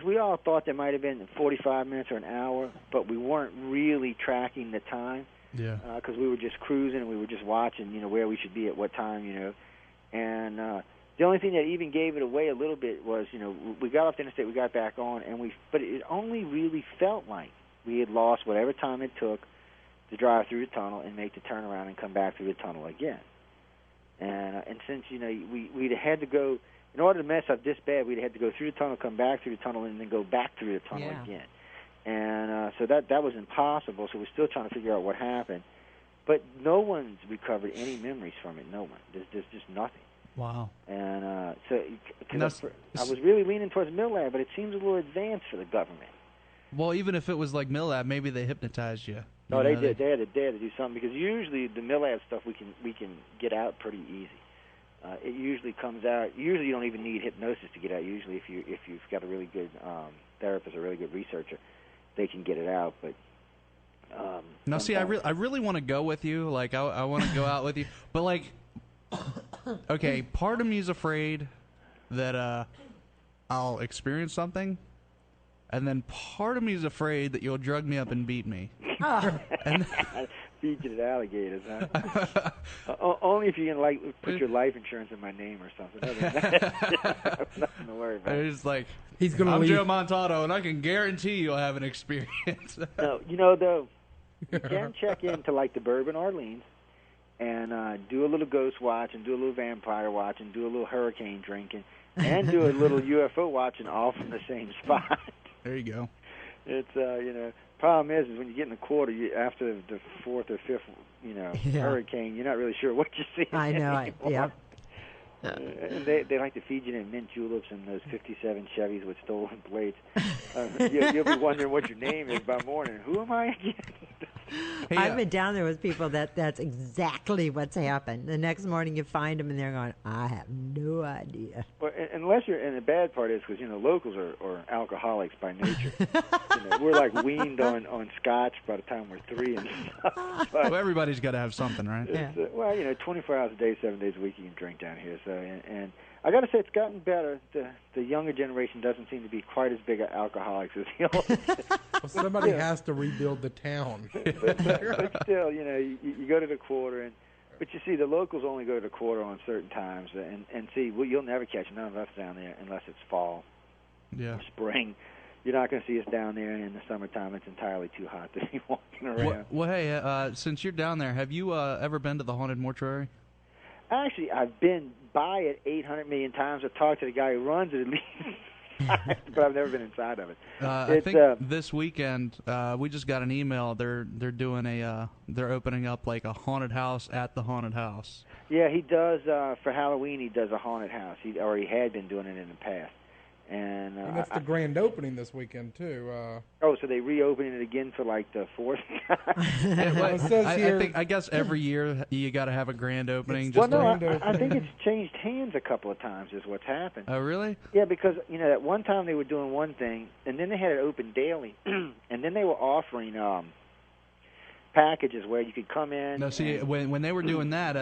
we all thought there might have been 45 minutes or an hour, but we weren't really tracking the time. Yeah. Because we were just cruising and we were just watching, where we should be at what time, And the only thing that even gave it away a little bit was, we got off the interstate, we got back on, but it only really felt like we had lost whatever time it took to drive through the tunnel and make the turnaround and come back through the tunnel again. And since, we'd had to go, in order to mess up this bad, we'd had to go through the tunnel, come back through the tunnel, and then go back through the tunnel again. And so that was impossible, so we're still trying to figure out what happened. But no one's recovered any memories from it, no one. There's just nothing. Wow. And I was really leaning towards MILAB, but it seems a little advanced for the government. Well, even if it was like MILAB, maybe they hypnotized you. No, they did. They had to do something because usually the MILAB stuff we can get out pretty easy. It usually comes out. Usually you don't even need hypnosis to get out. Usually if you've got a really good therapist, a really good researcher, they can get it out. But now, see, I really want to go with you. Like I want to go out with you, but like okay, part of me is afraid that I'll experience something, and then part of me is afraid that you'll drug me up and beat me. And Feed you to alligators, huh? Only if you can put your life insurance in my name or something. Other than that, nothing to worry about. it's like, He's gonna I'm leave. Joe Montaldo, and I can guarantee you'll have an experience. No, though, you can check into the Bourbon Orleans and do a little ghost watch and do a little vampire watch and do a little hurricane drinking and do a little UFO watching all from the same spot. There you go. It's problem is when you get in the quarter, after the fourth or fifth, hurricane, you're not really sure what you see. I know. Yep. And they like to feed you in mint juleps and those 57 Chevys with stolen plates. You'll be wondering what your name is by morning. Who am I again? Hey, I've been down there with people that's exactly what's happened. The next morning you find them and they're going, I have no idea. Well, unless you're, and the bad part is because locals are alcoholics by nature. We're like weaned on scotch by the time we're 3 and stuff. well, everybody's got to have something, right? Yeah. 24 hours a day, 7 days a week, you can drink down here. So, and I got to say, it's gotten better. The younger generation doesn't seem to be quite as big alcoholics as the older. Well, somebody has to rebuild the town. but still, you go to the quarter, but you see, the locals only go to the quarter on certain times, and see, you'll never catch none of us down there unless it's fall or spring. You're not going to see us down there in the summertime. It's entirely too hot to be walking around. Well, hey, since you're down there, have you ever been to the Haunted Mortuary? Actually, I've been by it 800 million times. I've talked to the guy who runs it at least, but I've never been inside of it. I think this weekend we just got an email. They're doing they're opening up like a haunted house at the haunted house. Yeah, he does for Halloween. He does a haunted house. He had been doing it in the past. And that's the grand opening this weekend too. So they reopening it again for the fourth time? I guess every year you got to have a grand opening. I think it's changed hands a couple of times. Is what's happened. Oh, really? Yeah, because at one time they were doing one thing, and then they had it open daily, and then they were offering packages where you could come in. No, see, when they were doing that,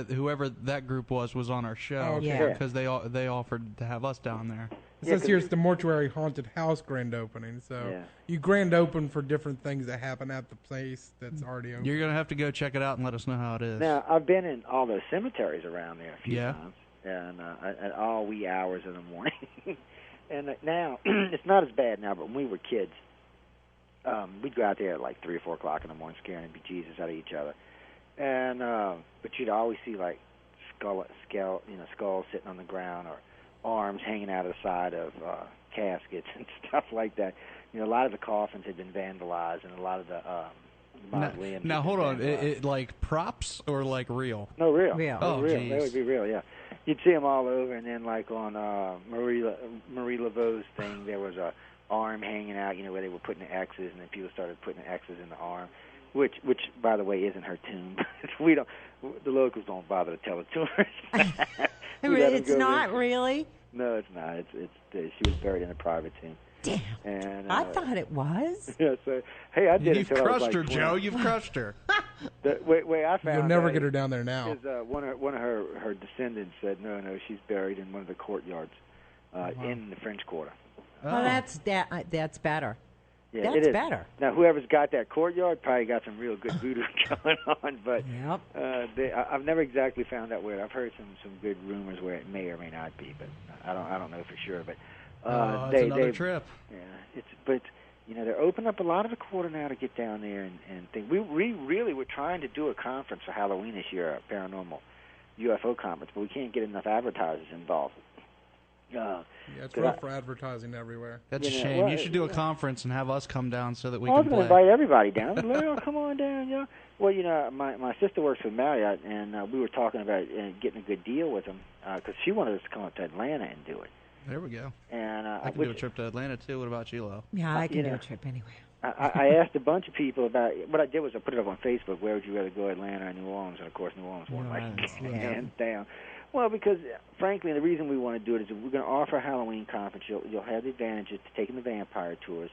whoever that group was on our show because they offered to have us down there. It says here it's the Mortuary Haunted House grand opening. So you grand open for different things that happen at the place that's already open. You're going to have to go check it out and let us know how it is. Now, I've been in all those cemeteries around there a few times, and at all wee hours in the morning. And now, it's not as bad now, but when we were kids, we'd go out there at 3 or 4 o'clock in the morning scaring the bejesus out of each other. And but you'd always see skulls sitting on the ground or arms hanging out of the side of caskets and stuff like that. A lot of the coffins had been vandalized, and a lot of the mausoleums. Now hold on, it like props or like real? No, real. Real. Oh, real. Geez. They would be real. Yeah, you'd see them all over, and then on Marie Laveau's thing, there was a arm hanging out. Where they were putting the X's, and then people started putting the X's in the arm. Which, by the way, isn't her tomb. The locals don't bother to tell the tourists. It's not really? No, it's not. She was buried in a private tomb. Damn. And I thought it was. Yeah. So I did. You've until crushed I was her, 20. Joe. You've crushed her. The way I found You'll never get her down there now. Is one of her descendants said no, she's buried in one of the courtyards in the French Quarter. Well, that's better. Yeah, That's it is. better. Now, whoever's got that courtyard probably got some real good voodoo going on, but I've never exactly found out where. I've heard some good rumors where it may or may not be, but I don't know for sure. But it's another trip. Yeah, but they're opening up a lot of the quarter now to get down there and think. We really were trying to do a conference for Halloween this year, a paranormal UFO conference, but we can't get enough advertisers involved. It's rough for advertising everywhere. That's a shame. You should do a conference and have us come down so that we can I was play. going to invite everybody down. Leo, come on down, Well, my sister works for Marriott, and we were talking about getting a good deal with them because she wanted us to come up to Atlanta and do it. There we go. And I can do a trip to Atlanta, too. What about you, Lo? Yeah, I can do a trip anywhere. I asked a bunch of people about what I did was I put it up on Facebook. Where would you rather go, Atlanta or New Orleans? And, of course, New Orleans won hands down. Well, because, frankly, the reason we want to do it is we're going to offer a Halloween conference. You'll have the advantages to taking the vampire tours,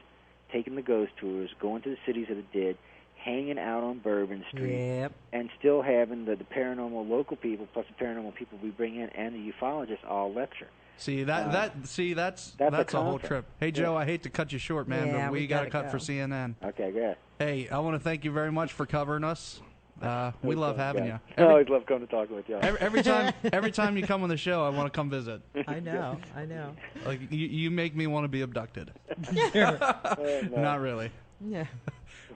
taking the ghost tours, going to the cities of the dead, hanging out on Bourbon Street, Yep. and still having the paranormal local people plus the paranormal people we bring in and the ufologists all lecture. See that's a a whole conference. trip. Hey Joe, I hate to cut you short, man, Yeah, but we we got to gotta cut for go. CNN. Okay, good. Hey, I want to thank you very much for covering us. We love having you. I always love coming to talk with you. Every time you come on the show, I want to come visit. I know. Like you make me want to be abducted. Not really. Yeah.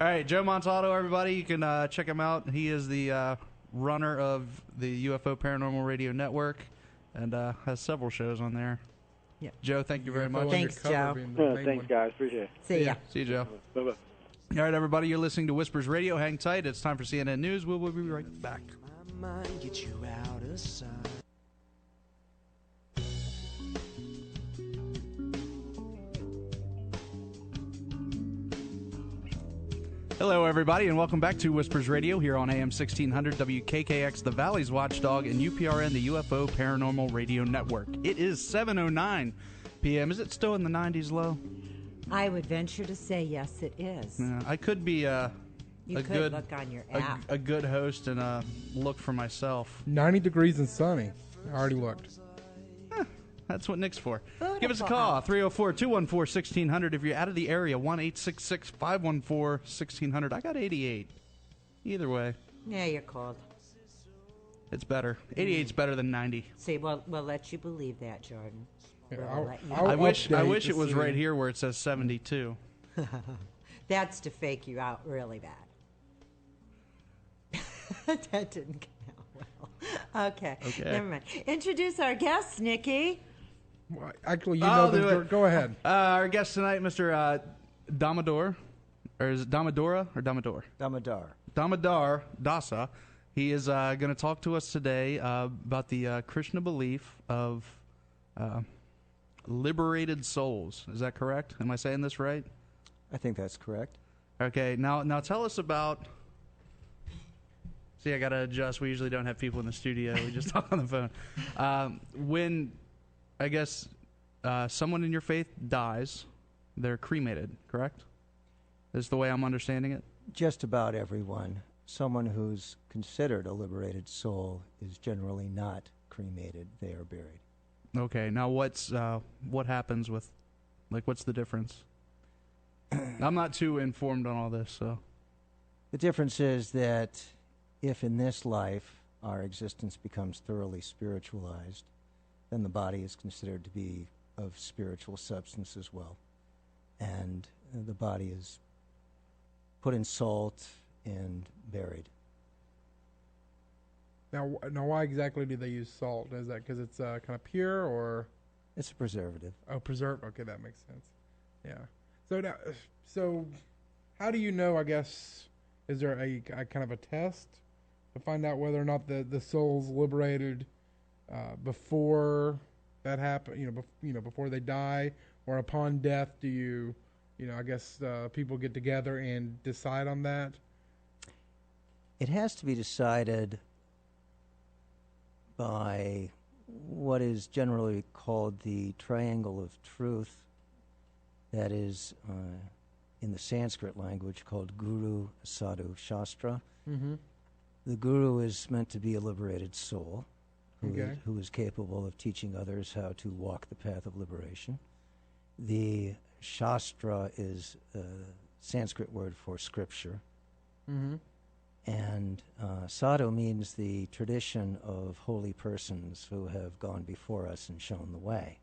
All right, Joe Montaldo, everybody, you can check him out. He is the runner of the UFO Paranormal Radio Network and has several shows on there. Yeah. Joe, thank you very much. Thanks, Joe. Thanks, guys. Appreciate it. See ya. See you, Joe. Bye-bye. All right, everybody, you're listening to Whispers Radio. Hang tight. It's time for CNN News. We'll be right back. My mind gets you out of sight. Hello, everybody, and welcome back to Whispers Radio here on AM 1600 WKKX, the Valley's Watchdog, and UPRN, the UFO Paranormal Radio Network. It is 7:09 p.m. Is it still in the 90s low? I would venture to say yes, it is. I could be You a could good look on your app. a good host and look for myself. 90 degrees and sunny. I already looked. That's what Nick's for. Beautiful Give us a call, 304-214-1600. If you're out of the area, 1-866-514-1600. I got 88. Either way, Yeah, you're cold. it's better. 88's better than 90. See, we'll let you believe that, Jordan. Yeah, We'll let you- I wish update it to was see. right here where it says 72. That's to fake you out really bad. That didn't come out well. Okay. Never mind. Introduce our guest, Nikki. Well, actually, you I'll know do this. it. Go ahead. Our guest tonight, Mr. Damodara, or is it Damodara or Damodar? Damodara Dasa. He is going to talk to us today about the Krishna belief of liberated souls. Is that correct? Am I saying this right? I think that's correct. Okay. Now tell us about. See, I got to adjust. We usually don't have people in the studio. We just talk on the phone. When, I guess, someone in your faith dies, they're cremated, correct? Is the way I'm understanding it? Just about everyone. Someone who's considered a liberated soul is generally not cremated. They are buried. Okay. Now, what happens with, like, what's the difference? I'm not too informed on all this, so. The difference is that if in this life our existence becomes thoroughly spiritualized, then the body is considered to be of spiritual substance as well. And the body is put in salt and buried. Now, why exactly do they use salt? Is that because it's kind of pure, or It's a preservative. preserved? Okay, that makes sense. Yeah. So how do you know? I guess is there a kind of a test to find out whether or not the soul's liberated before that happen? Before they die or upon death? Do you I guess people get together and decide on that? It has to be decided by what is generally called the triangle of truth, that is in the Sanskrit language called Guru, Sadhu, Shastra. Mm-hmm. The Guru is meant to be a liberated soul Okay. who is capable of teaching others how to walk the path of liberation. The Shastra is a Sanskrit word for scripture. Mm-hmm. And Sadhu means the tradition of holy persons who have gone before us and shown the way.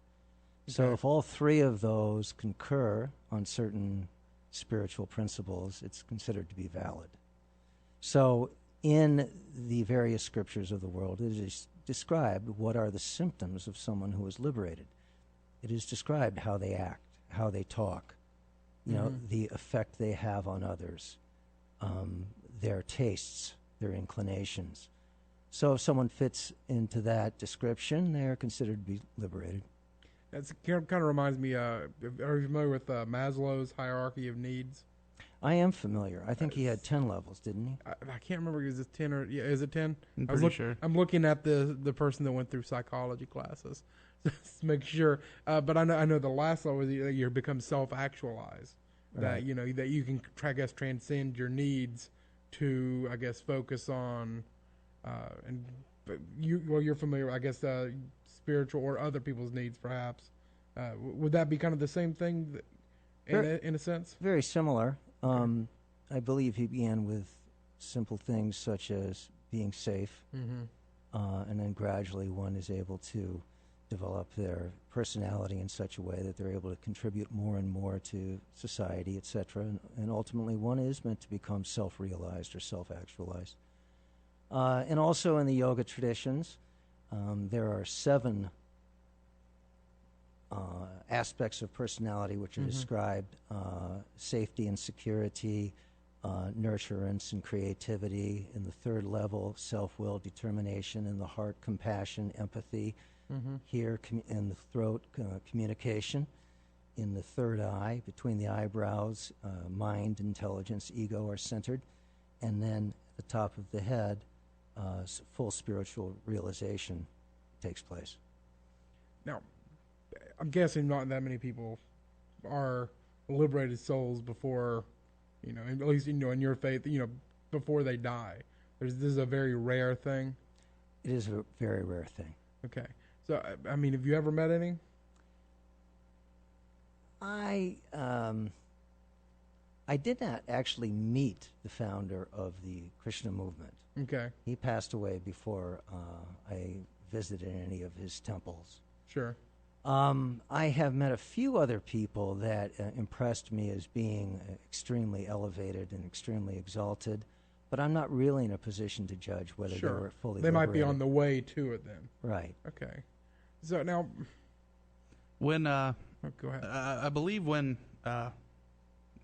So Okay. if all three of those concur on certain spiritual principles, it's considered to be valid. So in the various scriptures of the world, it is described what are the symptoms of someone who is liberated. It is described how they act, how they talk, the effect they have on others, their tastes, their inclinations. So if someone fits into that description, they're considered to be liberated. That kind of reminds me. Are you familiar with Maslow's hierarchy of needs? I am familiar. I think he had 10 levels, didn't he? I can't remember. Is it 10 or is it 10? I'm pretty sure. I'm looking at the person that went through psychology classes just to make sure. But I know the last level is you become self-actualized, that Right. that you can I guess transcend your needs to I guess focus on and but you're familiar I guess spiritual or other people's needs perhaps. Would that be kind of the same thing in a sense? Very similar. I believe he began with simple things such as being safe, and then gradually one is able to develop their personality in such a way that they're able to contribute more and more to society, etc. And ultimately one is meant to become self-realized or self-actualized. And also in the yoga traditions, there are 7 aspects of personality which are described: safety and security, nurturance and creativity. In the 3rd level, self-will, determination. In the heart, compassion, empathy. Here, in the throat, communication. In the 3rd eye, between the eyebrows, mind, intelligence, ego are centered. And then at the top of the head, full spiritual realization takes place. Now, I'm guessing not that many people are liberated souls before, at least in your faith, before they die. This is a very rare thing. It is a very rare thing. Okay, so I mean, have you ever met any? I did not actually meet the founder of the Krishna movement. Okay, He passed away before I visited any of his temples. sure. I have met a few other people that impressed me as being extremely elevated and extremely exalted, but I'm not really in a position to judge whether they were fully They might be liberated. on the way to it then. Right. Okay, so now When go ahead. I believe when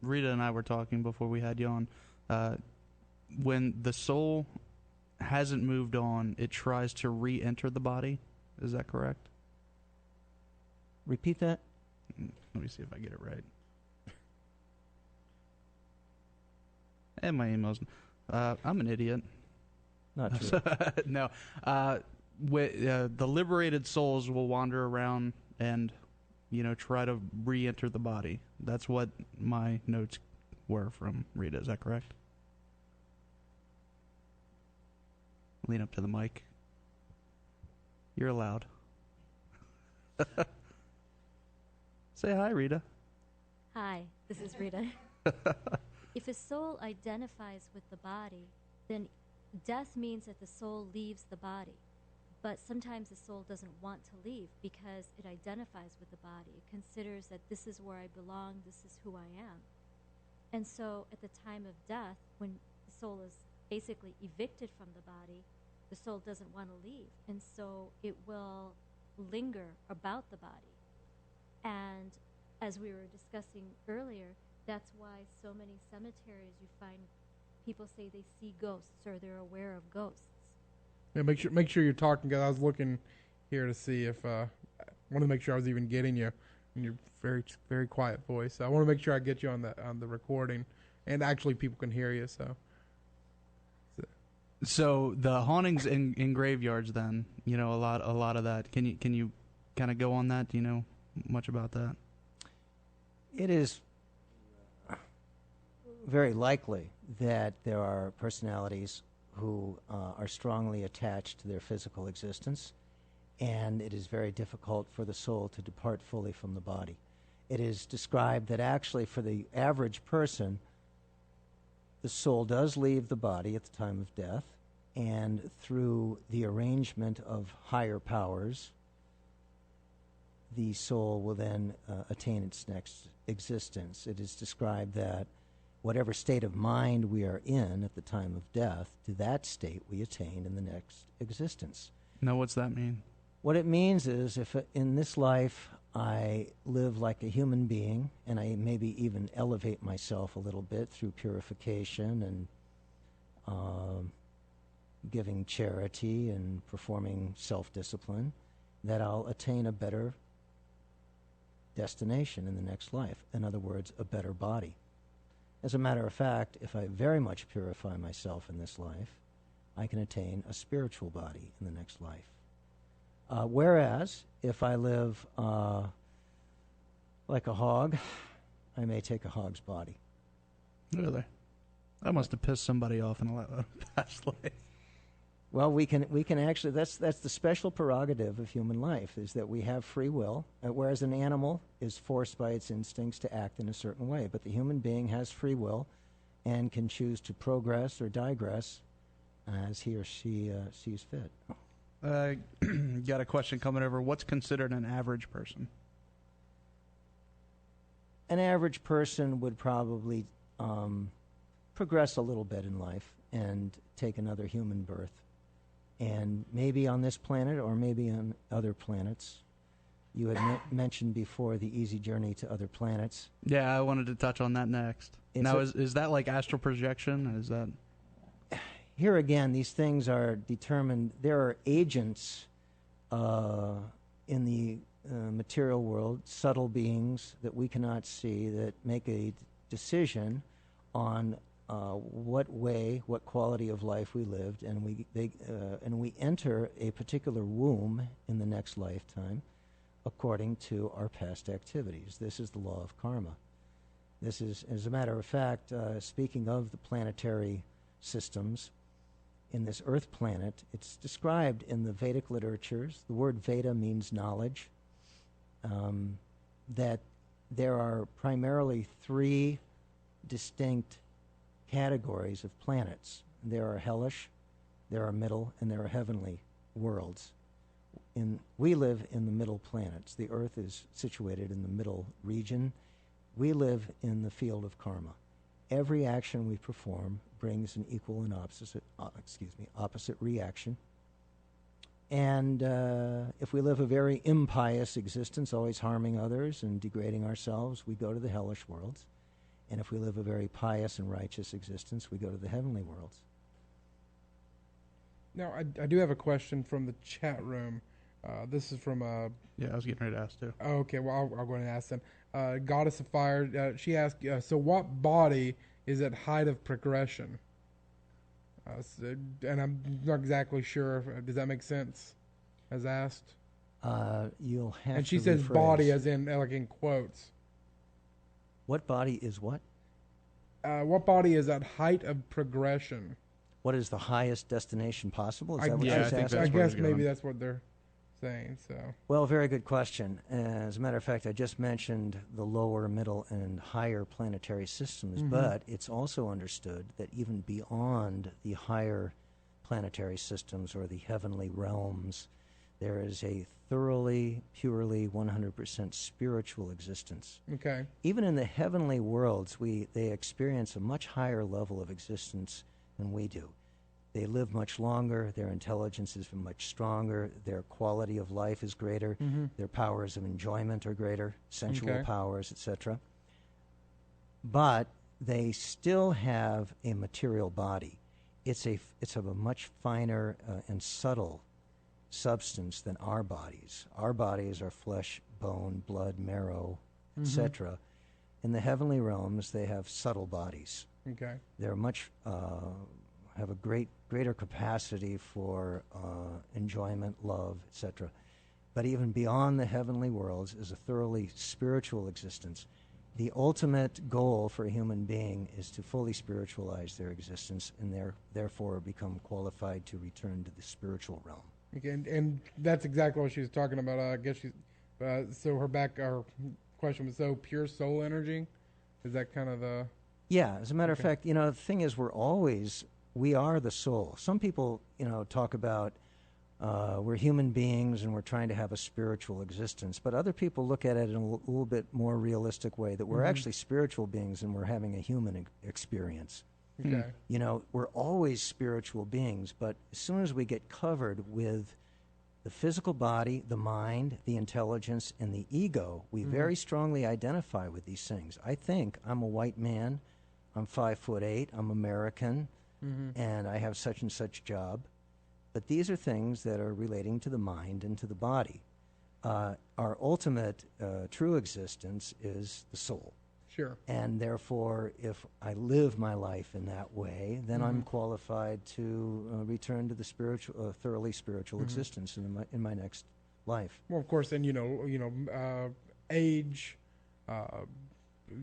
Rita and I were talking before we had you on, when the soul hasn't moved on, it tries to re-enter the body. Is that correct? Repeat that? Let me see if I get it right. And my emails. I'm an idiot. Not true. No. The liberated souls will wander around and, try to re-enter the body. That's what my notes were from Rita. Is that correct? Lean up to the mic. You're allowed. Say hi, Rita. Hi, this is Rita. If a soul identifies with the body, then death means that the soul leaves the body. But sometimes the soul doesn't want to leave because it identifies with the body. It considers that this is where I belong, this is who I am. And so at the time of death, when the soul is basically evicted from the body, the soul doesn't want to leave. And so it will linger about the body. And as we were discussing earlier, that's why so many cemeteries you find people say they see ghosts or they're aware of ghosts. Yeah, make sure you're talking. Cause I was looking here to see if I want to make sure I was even getting you in your very very quiet voice. So I want to make sure I get you on the recording, and actually people can hear you. So the hauntings in graveyards, then a lot of that. Can you kind of go on that? Do you know much about that? It is very likely that there are personalities who are strongly attached to their physical existence, and it is very difficult for the soul to depart fully from the body. It is described that actually for the average person, the soul does leave the body at the time of death, and through the arrangement of higher powers, the soul will then attain its next existence. It is described that whatever state of mind we are in at the time of death, to that state we attain in the next existence. No, what's that mean? What it means is if in this life I live like a human being and I maybe even elevate myself a little bit through purification and giving charity and performing self-discipline, that I'll attain a better destination in the next life. In other words, a better body. As a matter of fact, if I very much purify myself in this life, I can attain a spiritual body in the next life. Whereas, if I live like a hog, I may take a hog's body. Really? That must have pissed somebody off in a past life. Well, we can actually, that's the special prerogative of human life, is that we have free will, whereas an animal is forced by its instincts to act in a certain way. But the human being has free will and can choose to progress or digress as he or she sees fit. Got a question coming over. What's considered an average person? An average person would probably progress a little bit in life and take another human birth. And maybe on this planet or maybe on other planets. You had mentioned before the easy journey to other planets. Yeah, I wanted to touch on that next. Now, is that like astral projection? Is that... Here again, these things are determined. There are agents in the material world, subtle beings that we cannot see, that make a decision on what quality of life we lived, and we enter a particular womb in the next lifetime according to our past activities. This is the law of karma. This is, as a matter of fact, speaking of the planetary systems, in this Earth planet, it's described in the Vedic literatures. The word Veda means knowledge. That there are primarily three distinct categories of planets. There are hellish, there are middle, and there are heavenly worlds. We live in the middle planets. The Earth is situated in the middle region. We live in the field of karma. Every action we perform brings an equal and opposite reaction. And if we live a very impious existence, always harming others and degrading ourselves, we go to the hellish worlds. And if we live a very pious and righteous existence, we go to the heavenly worlds. Now, I do have a question from the chat room. This is from... yeah, I was getting ready to ask, too. Okay, well, I'll go ahead and ask then. Goddess of Fire, she asked, so what body is at height of progression? And I'm not exactly sure. Does that make sense, as asked? You'll have and she to says rephrase. Body as in, like in quotes. What body is what? What body is at height of progression? What is the highest destination possible? Is that what yeah, she's I think asking? I that's where guess it's maybe going. that's what they're saying. So. Well, very good question. As a matter of fact, I just mentioned the lower, middle, and higher planetary systems, but it's also understood that even beyond the higher planetary systems or the heavenly realms, there is a thoroughly, purely, 100% spiritual existence. Okay. Even in the heavenly worlds, they experience a much higher level of existence than we do. They live much longer, their intelligence is much stronger, their quality of life is greater, their powers of enjoyment are greater, sensual powers, etc. But they still have a material body. It's of a much finer and subtle substance than our bodies. Our bodies are flesh, bone, blood, marrow, etc. In the heavenly realms, they have subtle bodies. Okay. They're much have a greater capacity for enjoyment, love, etc. But even beyond the heavenly worlds is a thoroughly spiritual existence. The ultimate goal for a human being is to fully spiritualize their existence and therefore become qualified to return to the spiritual realm. Okay, and that's exactly what she was talking about. I guess she's so her question was, so pure soul energy. Is that kind of the? Yeah, as a matter of fact, the thing is, we are the soul. Some people, talk about we're human beings and we're trying to have a spiritual existence, but other people look at it in a little bit more realistic way, that we're actually spiritual beings and we're having a human experience. Okay. We're always spiritual beings, but as soon as we get covered with the physical body, the mind, the intelligence, and the ego, we very strongly identify with these things. I think I'm a white man, I'm 5'8", I'm American, and I have such and such job. But these are things that are relating to the mind and to the body. Our ultimate true existence is the soul. Sure. And therefore, if I live my life in that way, then I'm qualified to return to the spiritual, thoroughly spiritual existence in my next life. Well, of course, and age,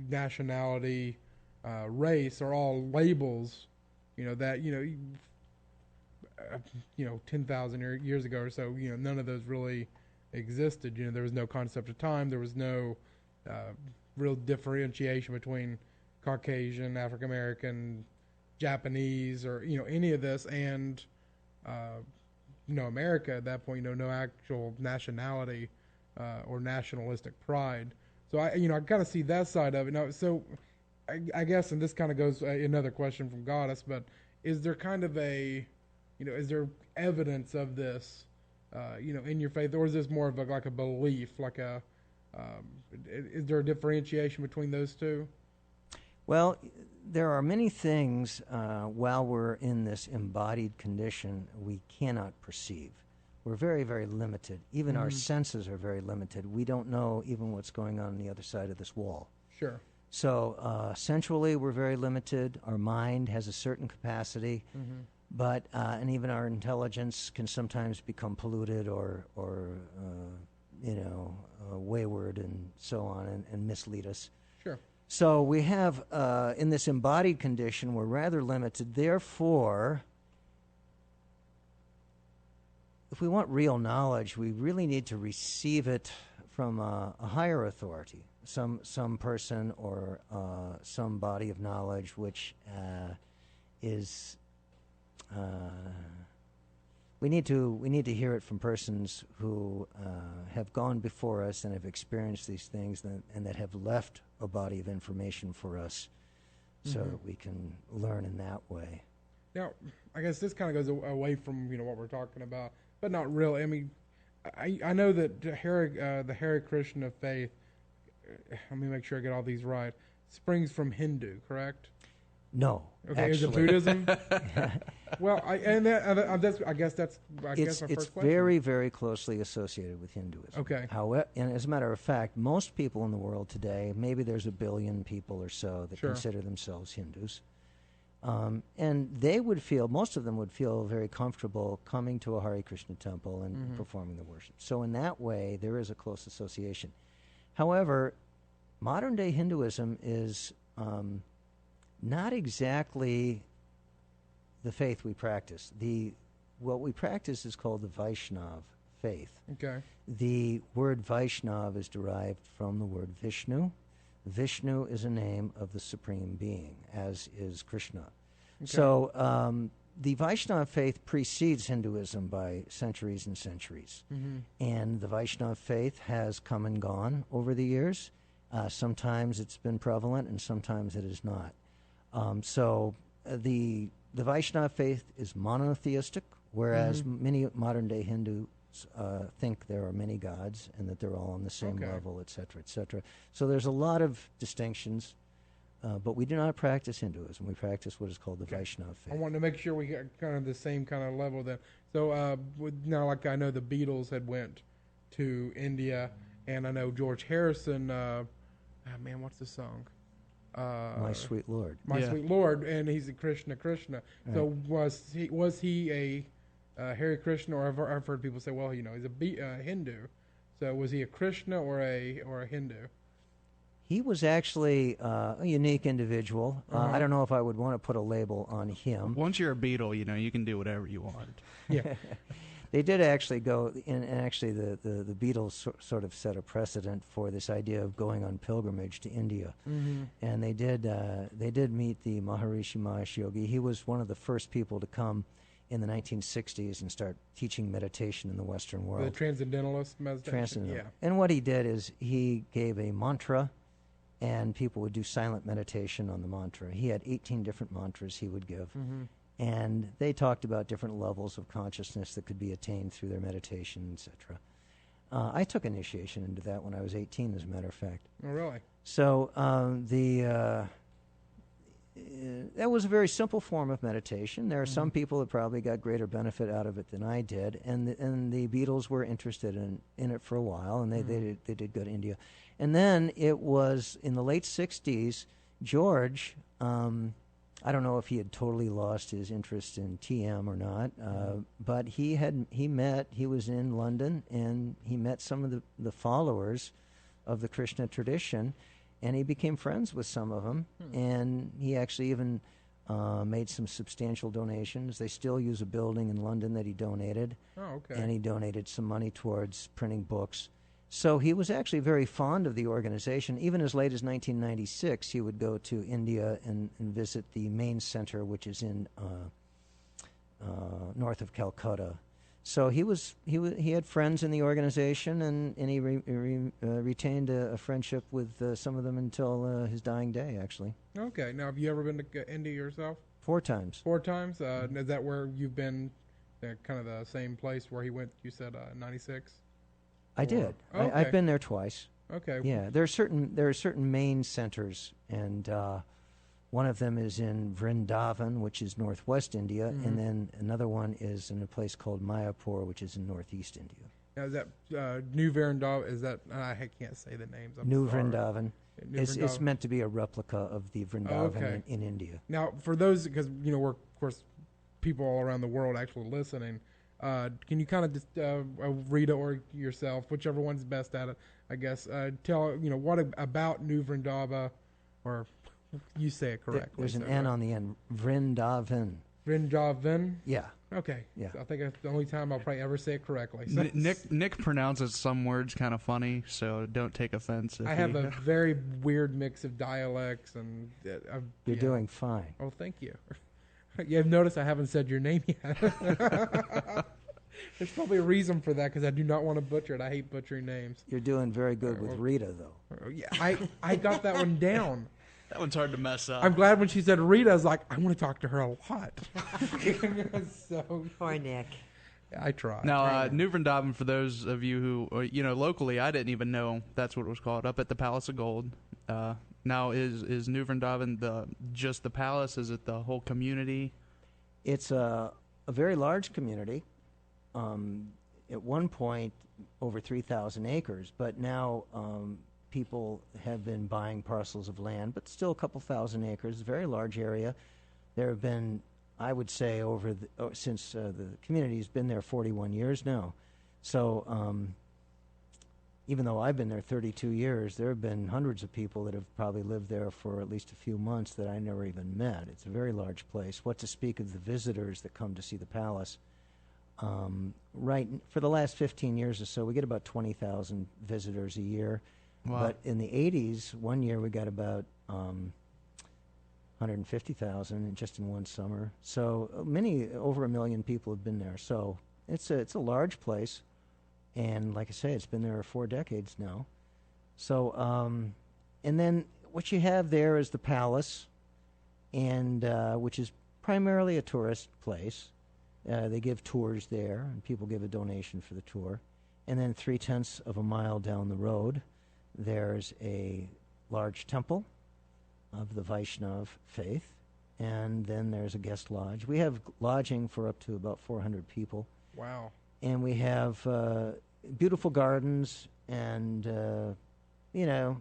nationality, race are all labels, that 10,000 years ago or so, none of those really existed. There was no concept of time. There was no real differentiation between Caucasian, African American, Japanese, or any of this, and America at that point, no actual nationality or nationalistic pride. So I kind of see that side of it now. So I guess, and this kind of goes another question from Goddess, but is there kind of is there evidence of this, in your faith, or is this more of like a belief, is there a differentiation between those two? Well, there are many things while we're in this embodied condition we cannot perceive. We're very, very limited. Even our senses are very limited. We don't know even what's going on the other side of this wall. Sure. So sensually, we're very limited. Our mind has a certain capacity, but and even our intelligence can sometimes become polluted or wayward and so on, and mislead us. Sure. So we have, in this embodied condition, we're rather limited. Therefore, if we want real knowledge, we really need to receive it from a higher authority, some person or some body of knowledge, which is we need to hear it from persons who have gone before us and have experienced these things and that have left a body of information for us, so that we can learn in that way. Now, I guess this kind of goes away from what we're talking about, but not really. I mean, I know that the Hare Krishna faith. Let me make sure I get all these right. Springs from Hindu, correct? No. Okay, actually. is it Buddhism? Well, I guess that's my It's first question. very, very closely associated with Hinduism. Okay. However, and as a matter of fact, most people in the world today, maybe there's 1 billion people or so that consider themselves Hindus. And they would most of them would feel very comfortable coming to a Hare Krishna temple and performing the worship. So in that way, there is a close association. However, modern-day Hinduism is not exactly the faith we practice. What we practice is called the Vaishnav faith. Okay. The word Vaishnav is derived from the word Vishnu. Vishnu is a name of the Supreme Being, as is Krishna. Okay. So the Vaishnava faith precedes Hinduism by centuries and centuries. And the Vaishnava faith has come and gone over the years. Sometimes it's been prevalent and sometimes it is not. So the Vaishnava faith is monotheistic, whereas many modern-day Hindus think there are many gods and that they're all on the same level, et cetera, et cetera. So there's a lot of distinctions, but we do not practice Hinduism. We practice what is called the Vaishnava faith. I wanted to make sure we got kind of the same kind of level then. So now, like I know the Beatles had went to India, and I know George Harrison. What's the song? My Sweet Lord. My Sweet Lord, and he's a Krishna. Right. So was he a Hare Krishna, or I've heard people say, well, he's a Hindu. So was he a Krishna or a Hindu? He was actually a unique individual. I don't know if I would want to put a label on him. Once you're a Beatle, you can do whatever you want. Yeah. They did actually go, and actually the Beatles sort of set a precedent for this idea of going on pilgrimage to India. And they did meet the Maharishi Mahesh Yogi. He was one of the first people to come in the 1960s and start teaching meditation in the Western world. The Transcendentalist meditation? Transcendental. Yeah. And what he did is he gave a mantra, and people would do silent meditation on the mantra. He had 18 different mantras he would give. And they talked about different levels of consciousness that could be attained through their meditation, etc. I took initiation into that when I was 18, as a matter of fact. Oh, really? So that was a very simple form of meditation. There are some people that probably got greater benefit out of it than I did, and the Beatles were interested in it for a while, and they did go to India. And then it was in the late 60s, George... I don't know if he had totally lost his interest in TM or not, but he was in London, and he met some of the followers of the Krishna tradition, and he became friends with some of them, and he actually even made some substantial donations. They still use a building in London that he donated. Oh, okay. And he donated some money towards printing books. So he was actually very fond of the organization. Even as late as 1996, he would go to India and visit the main center, which is in north of Calcutta. So he had friends in the organization, and he retained a friendship with some of them until his dying day, actually. Okay. Now, have you ever been to India yourself? 4 times. 4 times? Is that where you've been, kind of the same place where he went, you said, 96? I did. Okay. I've been there twice. Okay. Yeah, there are certain main centers, and one of them is in Vrindavan, which is northwest India, and then another one is in a place called Mayapur, which is in northeast India. Now, is that New Vrindavan? Is that I can't say the names. New Vrindavan. New It's Vrindavan. meant to be a replica of the Vrindavan in India. Now, for those, because we're of course people all around the world actually listening. Can you kind of just Rita or yourself, whichever one's best at it, I guess, tell what about New Vrindavan, or you say it correctly. There's an N on the end. Vrindavan. Vrindavan. Yeah. Okay. Yeah. So I think that's the only time I'll probably ever say it correctly. So Nick pronounces some words kind of funny, so don't take offense. I have a very weird mix of dialects, and You're doing fine. Oh, thank you. You've noticed I haven't said your name yet. There's probably a reason for that, because I do not want to butcher it. I hate butchering names. You're doing very good with Rita, though. Yeah, I got that one down. That one's hard to mess up. I'm glad when she said Rita, I was like, I want to talk to her a lot. So Poor Nick. I try. Now, New Vrindavan, for those of you who, locally, I didn't even know that's what it was called, up at the Palace of Gold. Now, is New Vrindavan just the palace? Is it the whole community? It's a very large community. At one point, over 3,000 acres, but now people have been buying parcels of land, but still a couple thousand acres, a very large area. There have been, I would say, since the community's been there 41 years now. So even though I've been there 32 years, there have been hundreds of people that have probably lived there for at least a few months that I never even met. It's a very large place. What to speak of the visitors that come to see the palace. For the last 15 years or so, we get about 20,000 visitors a year. Wow. But in the 80s, one year we got about 150,000 just in one summer. So over 1 million people have been there. So it's a large place, and like I say, it's been there 4 decades now. So and then what you have there is the palace, and which is primarily a tourist place. They give tours there, and people give a donation for the tour. And then 0.3 of a mile down the road, there's a large temple of the Vaishnav faith, and then there's a guest lodge. We have lodging for up to about 400 people. Wow. And we have beautiful gardens, and we have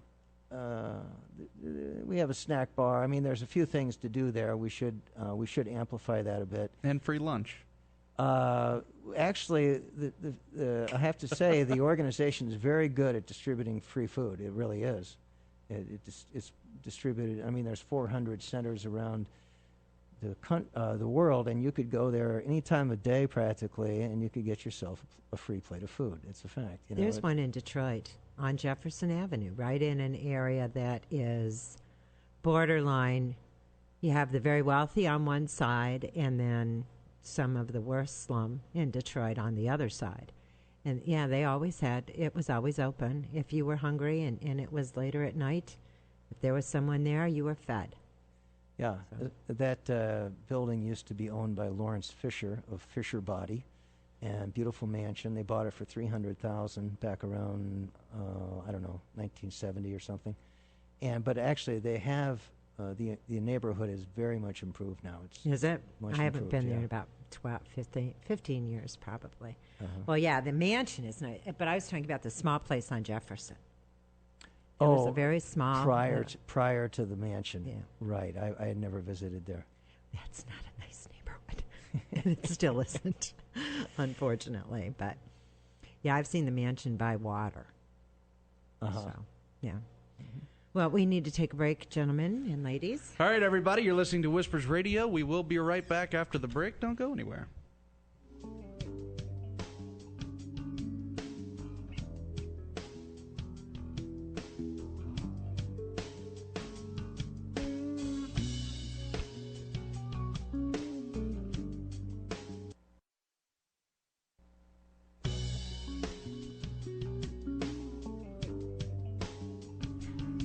a snack bar. I mean, there's a few things to do there. We should amplify that a bit. And free lunch. Actually, I have to say the organization is very good at distributing free food. It really is. It's distributed. I mean, there's 400 centers around the world, and you could go there any time of day practically, and you could get yourself a free plate of food. It's a fact. There's one in Detroit on Jefferson Avenue, right in an area that is borderline. You have the very wealthy on one side, and then some of the worst slum in Detroit on the other side. And yeah, it was always open. If you were hungry and it was later at night, if there was someone there, you were fed. Yeah, that building used to be owned by Lawrence Fisher of Fisher Body, and beautiful mansion. They bought it for $300,000 back around 1970 or something. But actually, they have the neighborhood is very much improved now. Is it? I haven't been there in yeah. about 15 years probably. Well, yeah, the mansion is nice, but I was talking about the small place on Jefferson. It was a very small. Prior to the mansion. Yeah. Right. I had never visited there. That's not a nice neighborhood. And it still isn't, unfortunately. But, yeah, I've seen the mansion by water. So, yeah. Well, we need to take a break, gentlemen and ladies. All right, everybody, you're listening to Whispers Radio. We will be right back after the break. Don't go anywhere.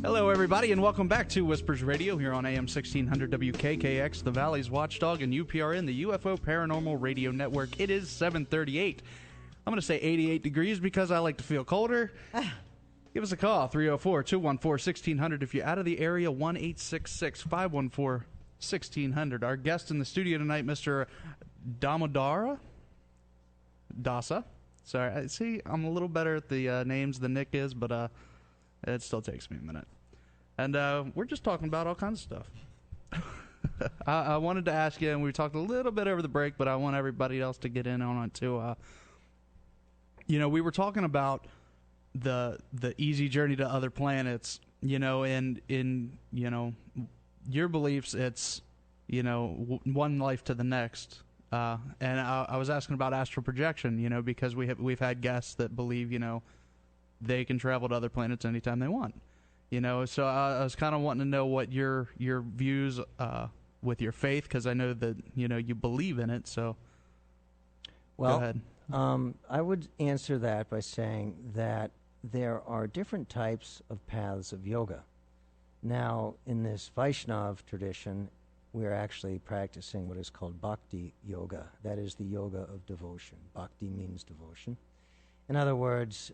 Hello, everybody, and welcome back to Whispers Radio here on AM 1600 WKKX, the Valley's Watchdog, and UPRN, the UFO Paranormal Radio Network. It is 7:38. I'm going to say 88 degrees because I like to feel colder. Give us a call, 304-214-1600. If you're out of the area, 1-866-514-1600. Our guest in the studio tonight, Mr. Damodara Dasa. Sorry, see, I'm a little better at the names than Nick is, but it still takes me a minute. And we're just talking about all kinds of stuff. I wanted to ask you, and we talked a little bit over the break, but I want everybody else to get in on it too. We were talking about the easy journey to other planets. And in your beliefs, it's one life to the next. And I was asking about astral projection. Because we've had guests that believe they can travel to other planets anytime they want. So I was kind of wanting to know what your views with your faith, because I know that you believe in it. So, go ahead. I would answer that by saying that there are different types of paths of yoga. Now, in this Vaishnav tradition, we're actually practicing what is called bhakti yoga. That is the yoga of devotion. Bhakti means devotion. In other words,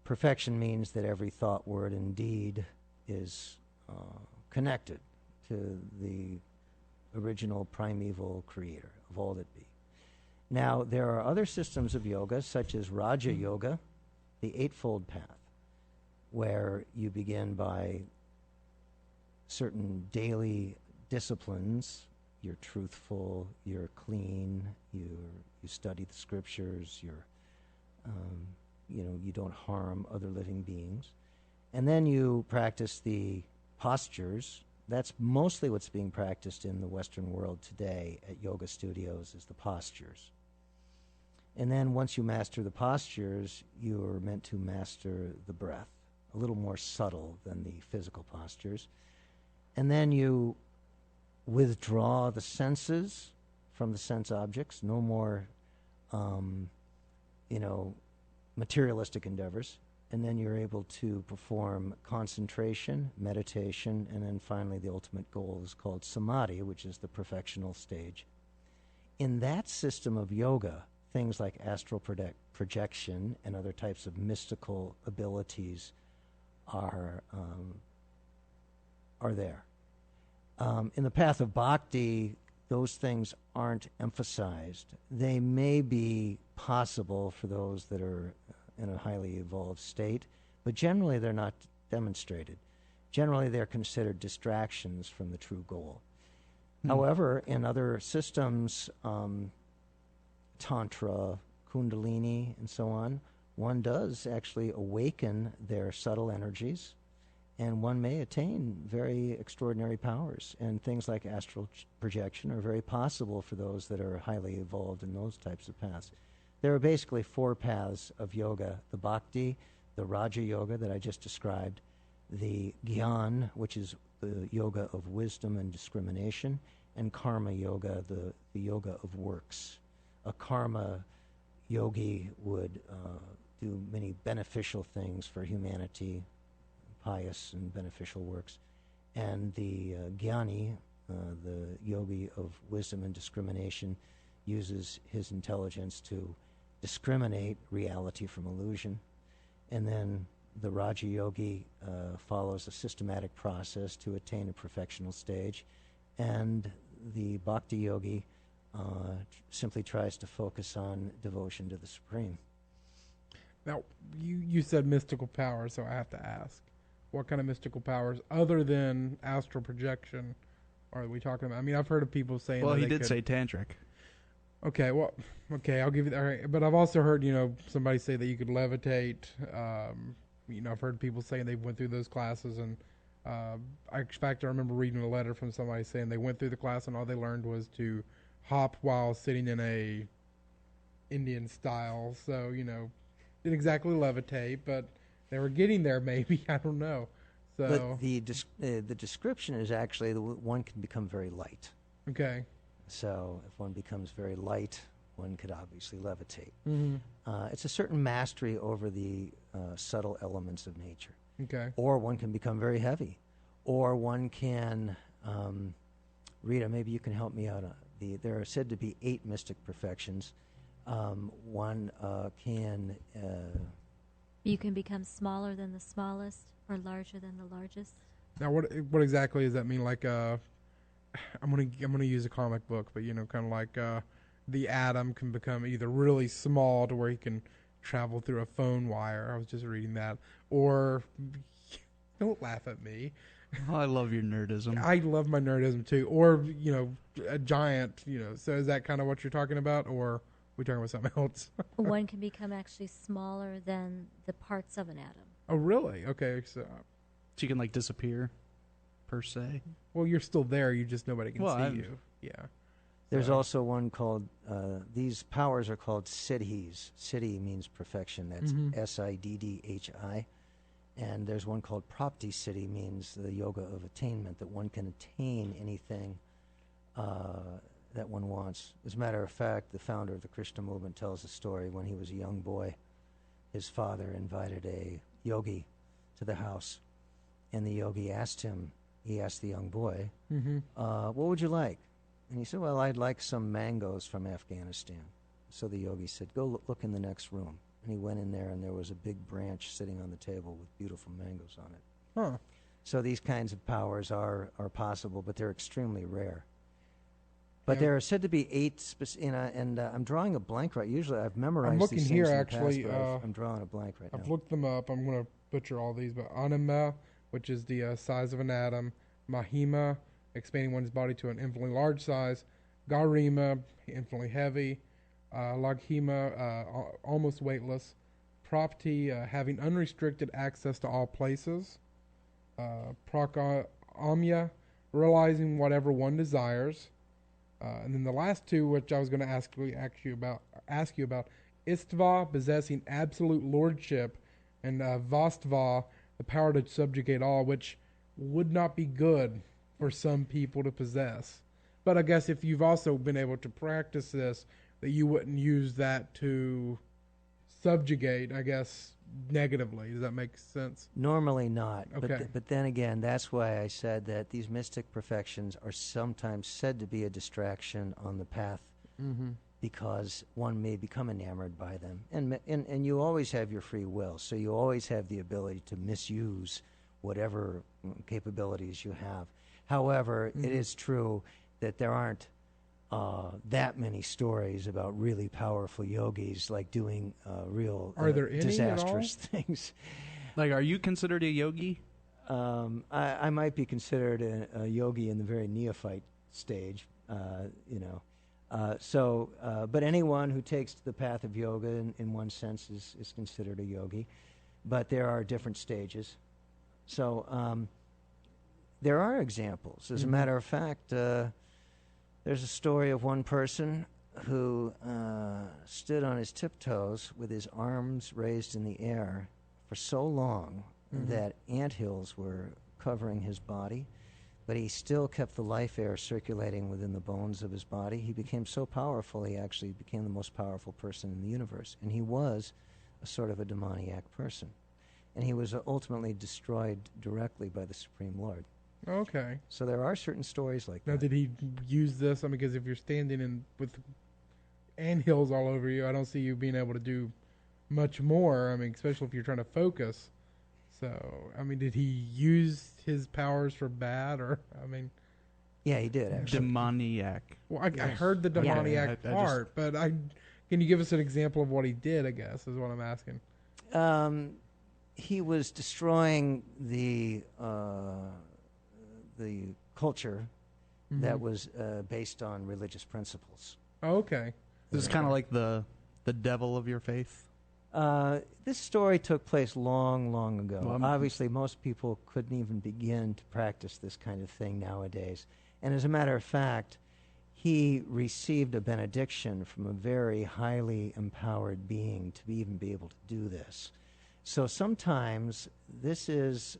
perfection means that every thought, word, and deed is connected to the original primeval creator of all that be. Now, there are other systems of yoga, such as Raja Yoga, the Eightfold Path, where you begin by certain daily disciplines. You're truthful, you're clean, you study the scriptures, you don't harm other living beings. And then you practice the postures. That's mostly what's being practiced in the Western world today at yoga studios, is the postures. And then once you master the postures, you're meant to master the breath, a little more subtle than the physical postures. And then you withdraw the senses from the sense objects, no more, materialistic endeavors. And then you're able to perform concentration, meditation, and then finally the ultimate goal is called samadhi, which is the perfectional stage. In that system of yoga, things like astral projection and other types of mystical abilities are there. In the path of bhakti, those things aren't emphasized. They may be possible for those that are in a highly evolved state, but generally they're not demonstrated. Generally they're considered distractions from the true goal. However, in other systems, Tantra, Kundalini, and so on, one does actually awaken their subtle energies, and one may attain very extraordinary powers. And things like astral projection are very possible for those that are highly evolved in those types of paths. There are basically four paths of yoga: the bhakti, the Raja Yoga that I just described, the Gyan, which is the yoga of wisdom and discrimination, and Karma Yoga, the yoga of works. A karma yogi would do many beneficial things for humanity, pious and beneficial works. And the Jnani, the yogi of wisdom and discrimination, uses his intelligence to discriminate reality from illusion. And then the Raja Yogi follows a systematic process to attain a perfectional stage. And the Bhakti Yogi simply tries to focus on devotion to the Supreme. Now, you said mystical powers, so I have to ask, what kind of mystical powers, other than astral projection, are we talking about? I mean, I've heard of people saying... Well, he did say tantric. Okay, I'll give you that. All right. But I've also heard, somebody say that you could levitate. I've heard people saying they went through those classes, and in fact, I remember reading a letter from somebody saying they went through the class and all they learned was to hop while sitting in a Indian style. So, didn't exactly levitate, but they were getting there maybe. I don't know. So, but the description is actually one can become very light. Okay. So if one becomes very light, one could obviously levitate. Mm-hmm. It's a certain mastery over the subtle elements of nature. Okay. Or one can become very heavy. Or one can, Rita, maybe you can help me out. There are said to be 8 mystic perfections. One can... You can become smaller than the smallest or larger than the largest. Now, what exactly does that mean? Like, I'm gonna use a comic book, but kind of like the atom can become either really small to where he can travel through a phone wire. I was just reading that, or don't laugh at me. Oh, I love your nerdism. I love my nerdism too. Or a giant. So is that kind of what you're talking about, or are we talking about something else? One can become actually smaller than the parts of an atom. Oh, really? Okay, so you can disappear, per se. Well, you're still there. You just nobody can see you. Yeah. There's also one called, these powers are called siddhis. Siddhi means perfection. That's Siddhi. And there's one called prapti siddhi, means the yoga of attainment, that one can attain anything that one wants. As a matter of fact, the founder of the Krishna movement tells a story. When he was a young boy, his father invited a yogi to the house. And the yogi asked the young boy, what would you like? And he said, well, I'd like some mangoes from Afghanistan. So the yogi said, go look in the next room. And he went in there, and there was a big branch sitting on the table with beautiful mangoes on it. Huh. So these kinds of powers are possible, but they're extremely rare. But there are said to be 8, and I'm drawing a blank right. Usually I've memorized I'm looking these things here, in the actually. past, I'm drawing a blank right now. I've looked them up. I'm going to butcher all these, but anima, which is the size of an atom, mahima, expanding one's body to an infinitely large size, garima, infinitely heavy, laghima, almost weightless, prapti, having unrestricted access to all places, prakamya, realizing whatever one desires, and then the last 2, which I was going to ask you about, istva, possessing absolute lordship, and vastva, the power to subjugate all, which would not be good for some people to possess. But I guess if you've also been able to practice this, that you wouldn't use that to subjugate, I guess, negatively. Does that make sense? Normally not. Okay. But then again, that's why I said that these mystic perfections are sometimes said to be a distraction on the path, because one may become enamored by them. And you always have your free will, so you always have the ability to misuse whatever capabilities you have. However, it is true that there aren't that many stories about really powerful yogis doing real Are there any disastrous things. Are you considered a yogi? I might be considered a yogi in the very neophyte stage, but anyone who takes the path of yoga in one sense is considered a yogi. But there are different stages. So there are examples. As a matter of fact, there's a story of one person who stood on his tiptoes with his arms raised in the air for so long that anthills were covering his body, but he still kept the life air circulating within the bones of his body. He became so powerful, he actually became the most powerful person in the universe. And he was a sort of a demoniac person. And he was ultimately destroyed directly by the Supreme Lord. Okay. So there are certain stories like now, that. did he use this? I mean, because if you're standing with anthills all over you, I don't see you being able to do much more. I mean, especially if you're trying to focus. So, I mean, did he use his powers for bad, or, I mean... Yeah, he did, actually. Demoniac. Well, I heard the demoniac part, but can you give us an example of what he did, I guess, is what I'm asking. He was destroying the culture that was based on religious principles. Oh, okay. This is kind of like the devil of your faith. This story took place long, long ago. Well, Obviously, most people couldn't even begin to practice this kind of thing nowadays. And as a matter of fact, he received a benediction from a very highly empowered being to even be able to do this. So sometimes this is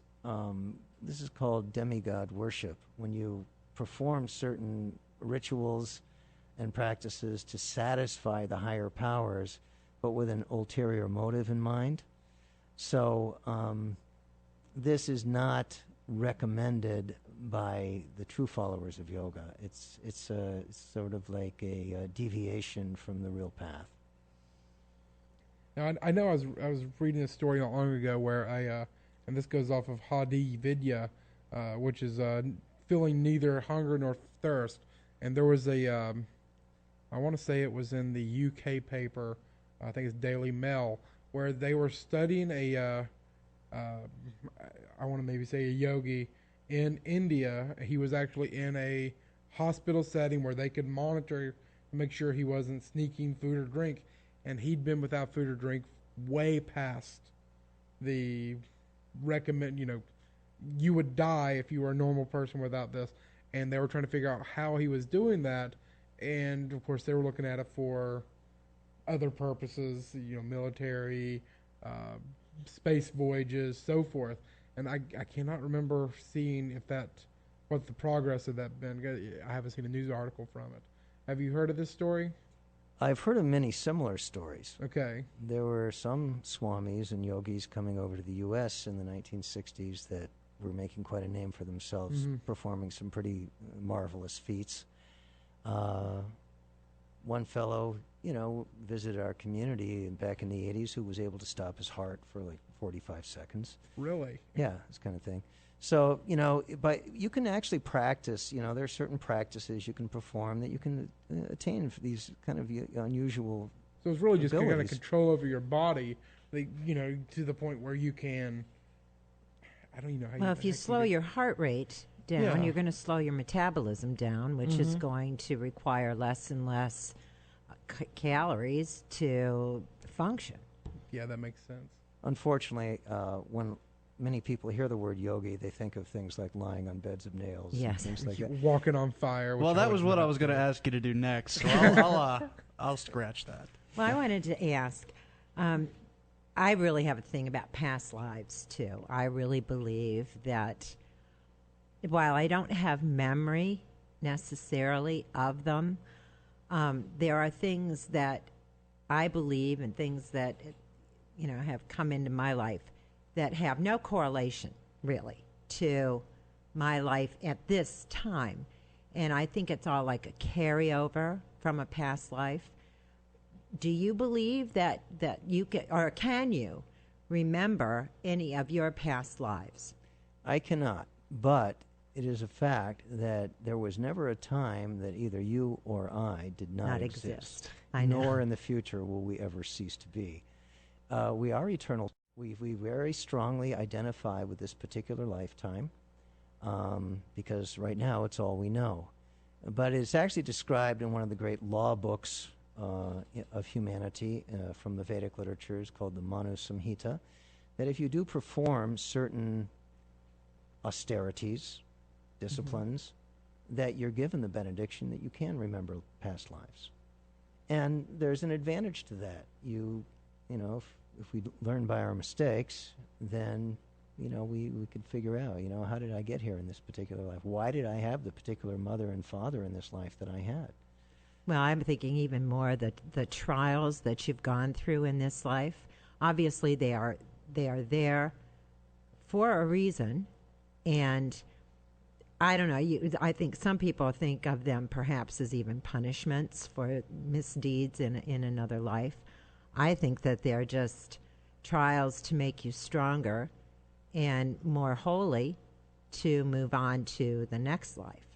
called demigod worship, when you perform certain rituals and practices to satisfy the higher powers, but with an ulterior motive in mind. So this is not recommended by the true followers of yoga. It's sort of like a deviation from the real path. Now, I know I was reading a story not long ago where and this goes off of Hadi Vidya, which is feeling neither hunger nor thirst. And there was I want to say it was in the UK paper, I think it's Daily Mail, where they were studying I want to maybe say a yogi in India. He was actually in a hospital setting where they could monitor to make sure he wasn't sneaking food or drink, and he'd been without food or drink way past the recommend, you would die if you were a normal person without this, and they were trying to figure out how he was doing that, and of course they were looking at it for other purposes, military, space voyages, so forth. And I cannot remember seeing what the progress of that been. I haven't seen a news article from it. Have you heard of this story? I've heard of many similar stories. Okay. There were some swamis and yogis coming over to the U.S. in the 1960s that were making quite a name for themselves, performing some pretty marvelous feats. One fellow, visited our community back in the 80s who was able to stop his heart for like 45 seconds. Really? Yeah, this kind of thing. So, but you can actually practice, there are certain practices you can perform that you can attain for these kind of unusual So it's really just kind of abilities. control over your body, to the point where you can, I don't know how Well, if you slow your heart rate down, Yeah. you're going to slow your metabolism down, which is going to require less and less calories to function. Yeah, that makes sense. Unfortunately, when many people hear the word yogi, they think of things like lying on beds of nails Yes. and things like that. Walking on fire. Well, that was what I was going to ask you to do next. So I'll scratch that. Well, I wanted to ask, I really have a thing about past lives, too. I really believe that while I don't have memory necessarily of them, there are things that I believe and things that, have come into my life that have no correlation, really, to my life at this time. And I think it's all like a carryover from a past life. Do you believe that you can you remember any of your past lives? I cannot, but it is a fact that there was never a time that either you or I did not exist. I know. Nor in the future will we ever cease to be. We are eternal. We very strongly identify with this particular lifetime because right now it's all we know. But it's actually described in one of the great law books of humanity from the Vedic literatures called the Manu Samhita, that if you do perform certain austerities, disciplines, that you're given the benediction that you can remember past lives. And there's an advantage to that. If we learn by our mistakes, then, we could figure out, how did I get here in this particular life? Why did I have the particular mother and father in this life that I had? Well, I'm thinking even more that the trials that you've gone through in this life, obviously they are there for a reason, and I don't know. I think some people think of them perhaps as even punishments for misdeeds in another life. I think that they're just trials to make you stronger and more holy to move on to the next life.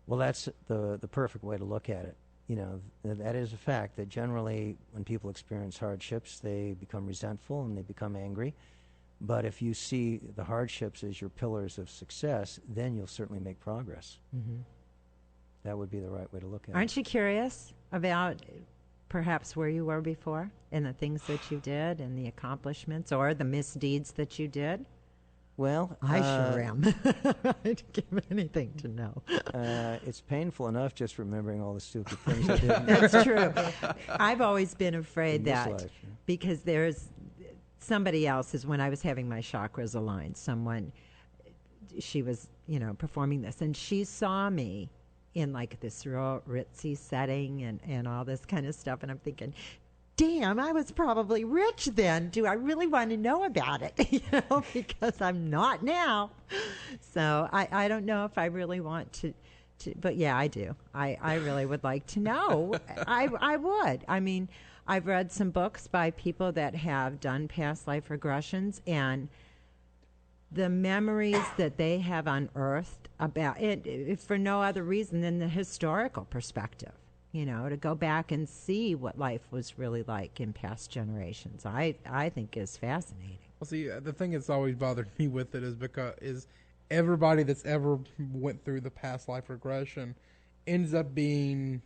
Well, that's the perfect way to look at it. That is a fact that generally when people experience hardships, they become resentful and they become angry. But if you see the hardships as your pillars of success, then you'll certainly make progress. Mm-hmm. That would be the right way to look at it. Aren't you curious about perhaps where you were before and the things that you did and the accomplishments or the misdeeds that you did? Well, I sure am. I'd give anything to know. It's painful enough just remembering all the stupid things I did. That's true. I've always been afraid In this that life, yeah. because there's somebody else's, when I was having my chakras aligned, she was, performing this, and she saw me in like this real ritzy setting and all this kind of stuff, and I'm thinking, damn, I was probably rich then. Do I really want to know about it? Because I'm not now. So I don't know if I really want to, but yeah, I do. I really would like to know. I would. I mean, I've read some books by people that have done past life regressions, and the memories that they have unearthed about it, if for no other reason than the historical perspective. To go back and see what life was really like in past generations, I think is fascinating. Well, see, the thing that's always bothered me with it is everybody that's ever went through the past life regression ends up being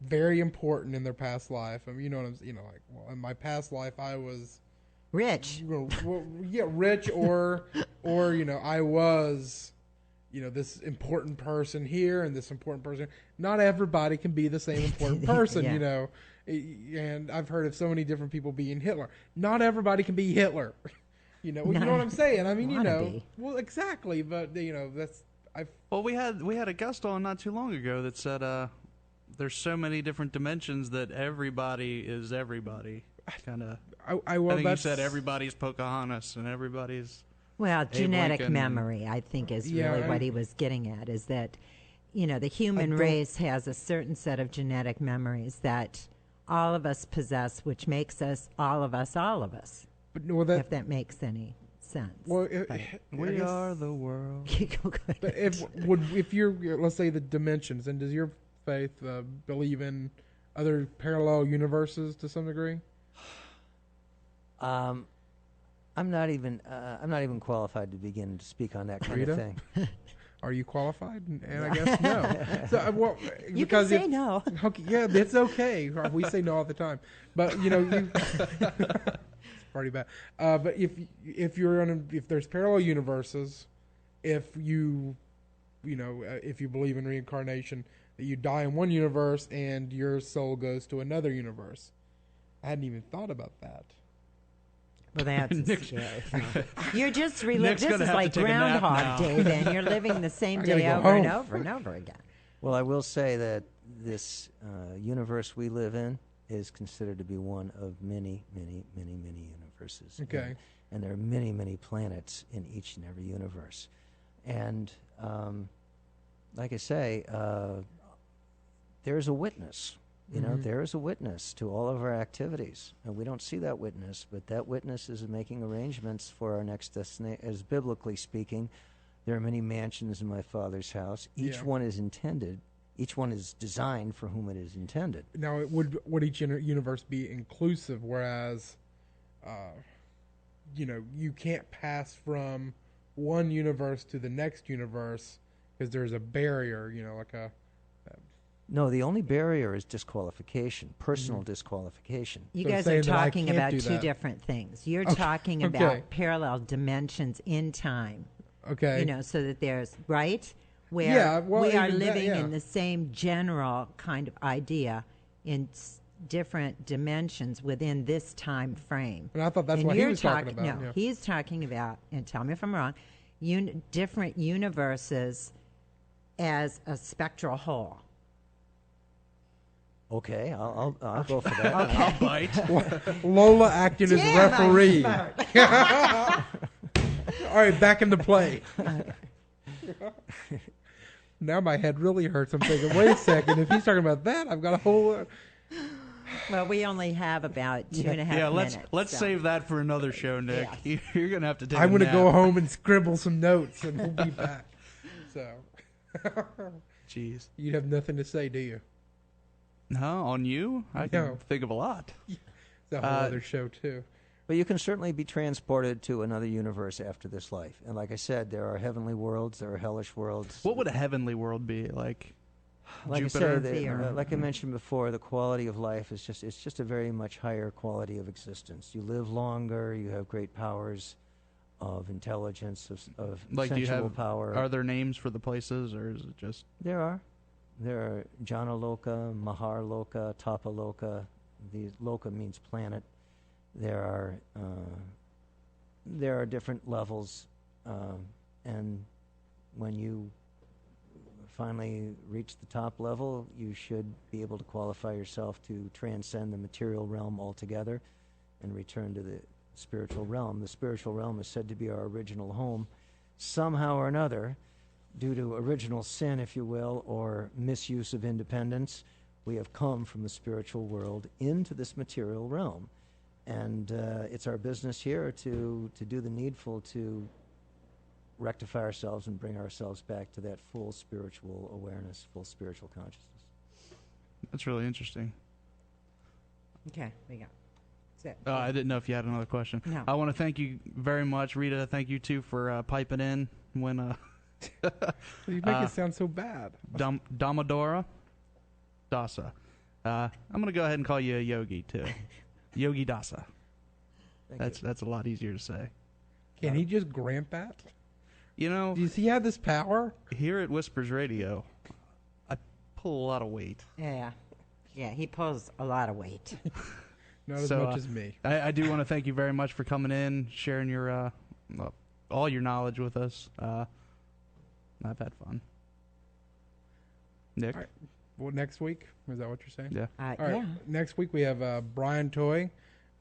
very important in their past life. I mean, you know what I'm saying? Like, well, in my past life, I was rich. Rich, or I was. This important person here and this important person. Not everybody can be the same important person, Yeah. And I've heard of so many different people being Hitler. Not everybody can be Hitler. You know what I'm saying? I mean, Wannabe. well, exactly. But that's Well, we had a guest on not too long ago that said there's so many different dimensions that everybody is everybody. Kind of. I think you said everybody's Pocahontas and everybody's. Well, genetic Lincoln. memory, I think, is really what he was getting at, is that, the human race has a certain set of genetic memories that all of us possess, which makes us all of us, But if that makes any sense. Well, We are the world. But if you're, let's say, the dimensions, and does your faith believe in other parallel universes to some degree? I'm not even qualified to begin to speak on that kind of thing. Are you qualified? And I guess no. So, you can say no. Okay, yeah, it's okay. We say no all the time, but it's pretty bad. But if there's parallel universes, if you believe in reincarnation, that you die in one universe and your soul goes to another universe. I hadn't even thought about that. Well, that's you're just reliving. This is like take a nap Groundhog Day. Then you're living the same day go over and home. over and over again. Well, I will say that this universe we live in is considered to be one of many, many, many, many universes. Okay. And there are many, many planets in each and every universe. And like I say, there's a witness. There is a witness to all of our activities, and we don't see that witness, but that witness is making arrangements for our next destination. As biblically speaking, there are many mansions in my Father's house. Each one is intended. Each one is designed for whom it is intended. Now, would each universe be inclusive? Whereas, you can't pass from one universe to the next universe because there's a barrier. Like a. No, the only barrier is disqualification, personal disqualification. You So guys saying are that I talking can't about do two that. different things. You're Okay, talking okay. about parallel dimensions in time. Okay. So that there's, right? Where Yeah, well, we are even that, living yeah. in the same general kind of idea in different dimensions within this time frame. And I thought that's And what he you're was talking about. No, yeah. he's talking about, and tell me if I'm wrong, different universes as a spectral whole. Okay, I'll go for that. I'll bite. Lola acting as Damn, I'm referee. smart. All right, back into play. Now my head really hurts. I'm thinking, wait a second. If he's talking about that, I've got a whole. Well, we only have about 2.5 minutes. Let's so. save that for another show, Nick. Yes. You're gonna have to take. I'm going to go home and scribble some notes, and we'll be back. So, Jeez. you have nothing to say, do you? No, on you? I can No. think of a lot. It's a whole other show too. But you can certainly be transported to another universe after this life. And like I said, there are heavenly worlds, there are hellish worlds. What would a heavenly world be like? Like Jupiter? I say, Fear. like I mentioned before, the quality of life is it's just a very much higher quality of existence. You live longer. You have great powers of intelligence, of Like, do you sensual have? power. Are there names for the places, or is it just? There are Janaloka, Maharloka, Tapaloka. The Loka means planet. There are different levels, and when you finally reach the top level, you should be able to qualify yourself to transcend the material realm altogether and return to the spiritual realm. The spiritual realm is said to be our original home. Somehow or another, due to original sin, if you will, or misuse of independence, we have come from the spiritual world into this material realm. And it's our business here to do the needful to rectify ourselves and bring ourselves back to that full spiritual awareness, full spiritual consciousness. That's really interesting. Okay, we go. That's it. I didn't know if you had another question. No. I want to thank you very much, Rita. Thank you too for piping in when. You make it sound so bad. Damodara Dasa. I'm going to go ahead and call you a Yogi too. Yogi Dasa. That's a lot easier to say. Can he just grant that? You know, Does he have this power? here at Whispers Radio, I pull a lot of weight. Yeah. Yeah, he pulls a lot of weight. Not as So, much as me. I do want to thank you very much for coming in, sharing your all your knowledge with us. I've had fun. Nick? All right. Well, next week? Is that what you're saying? Yeah. All right. Yeah. Next week we have Brian Toy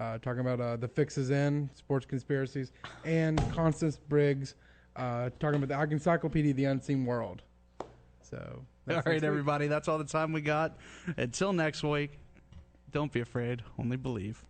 talking about The Fixes In, Sports Conspiracies, and Constance Briggs talking about the Encyclopedia of the Unseen World. So, All that's right, next week. everybody. That's all the time we got. Until next week, don't be afraid, only believe.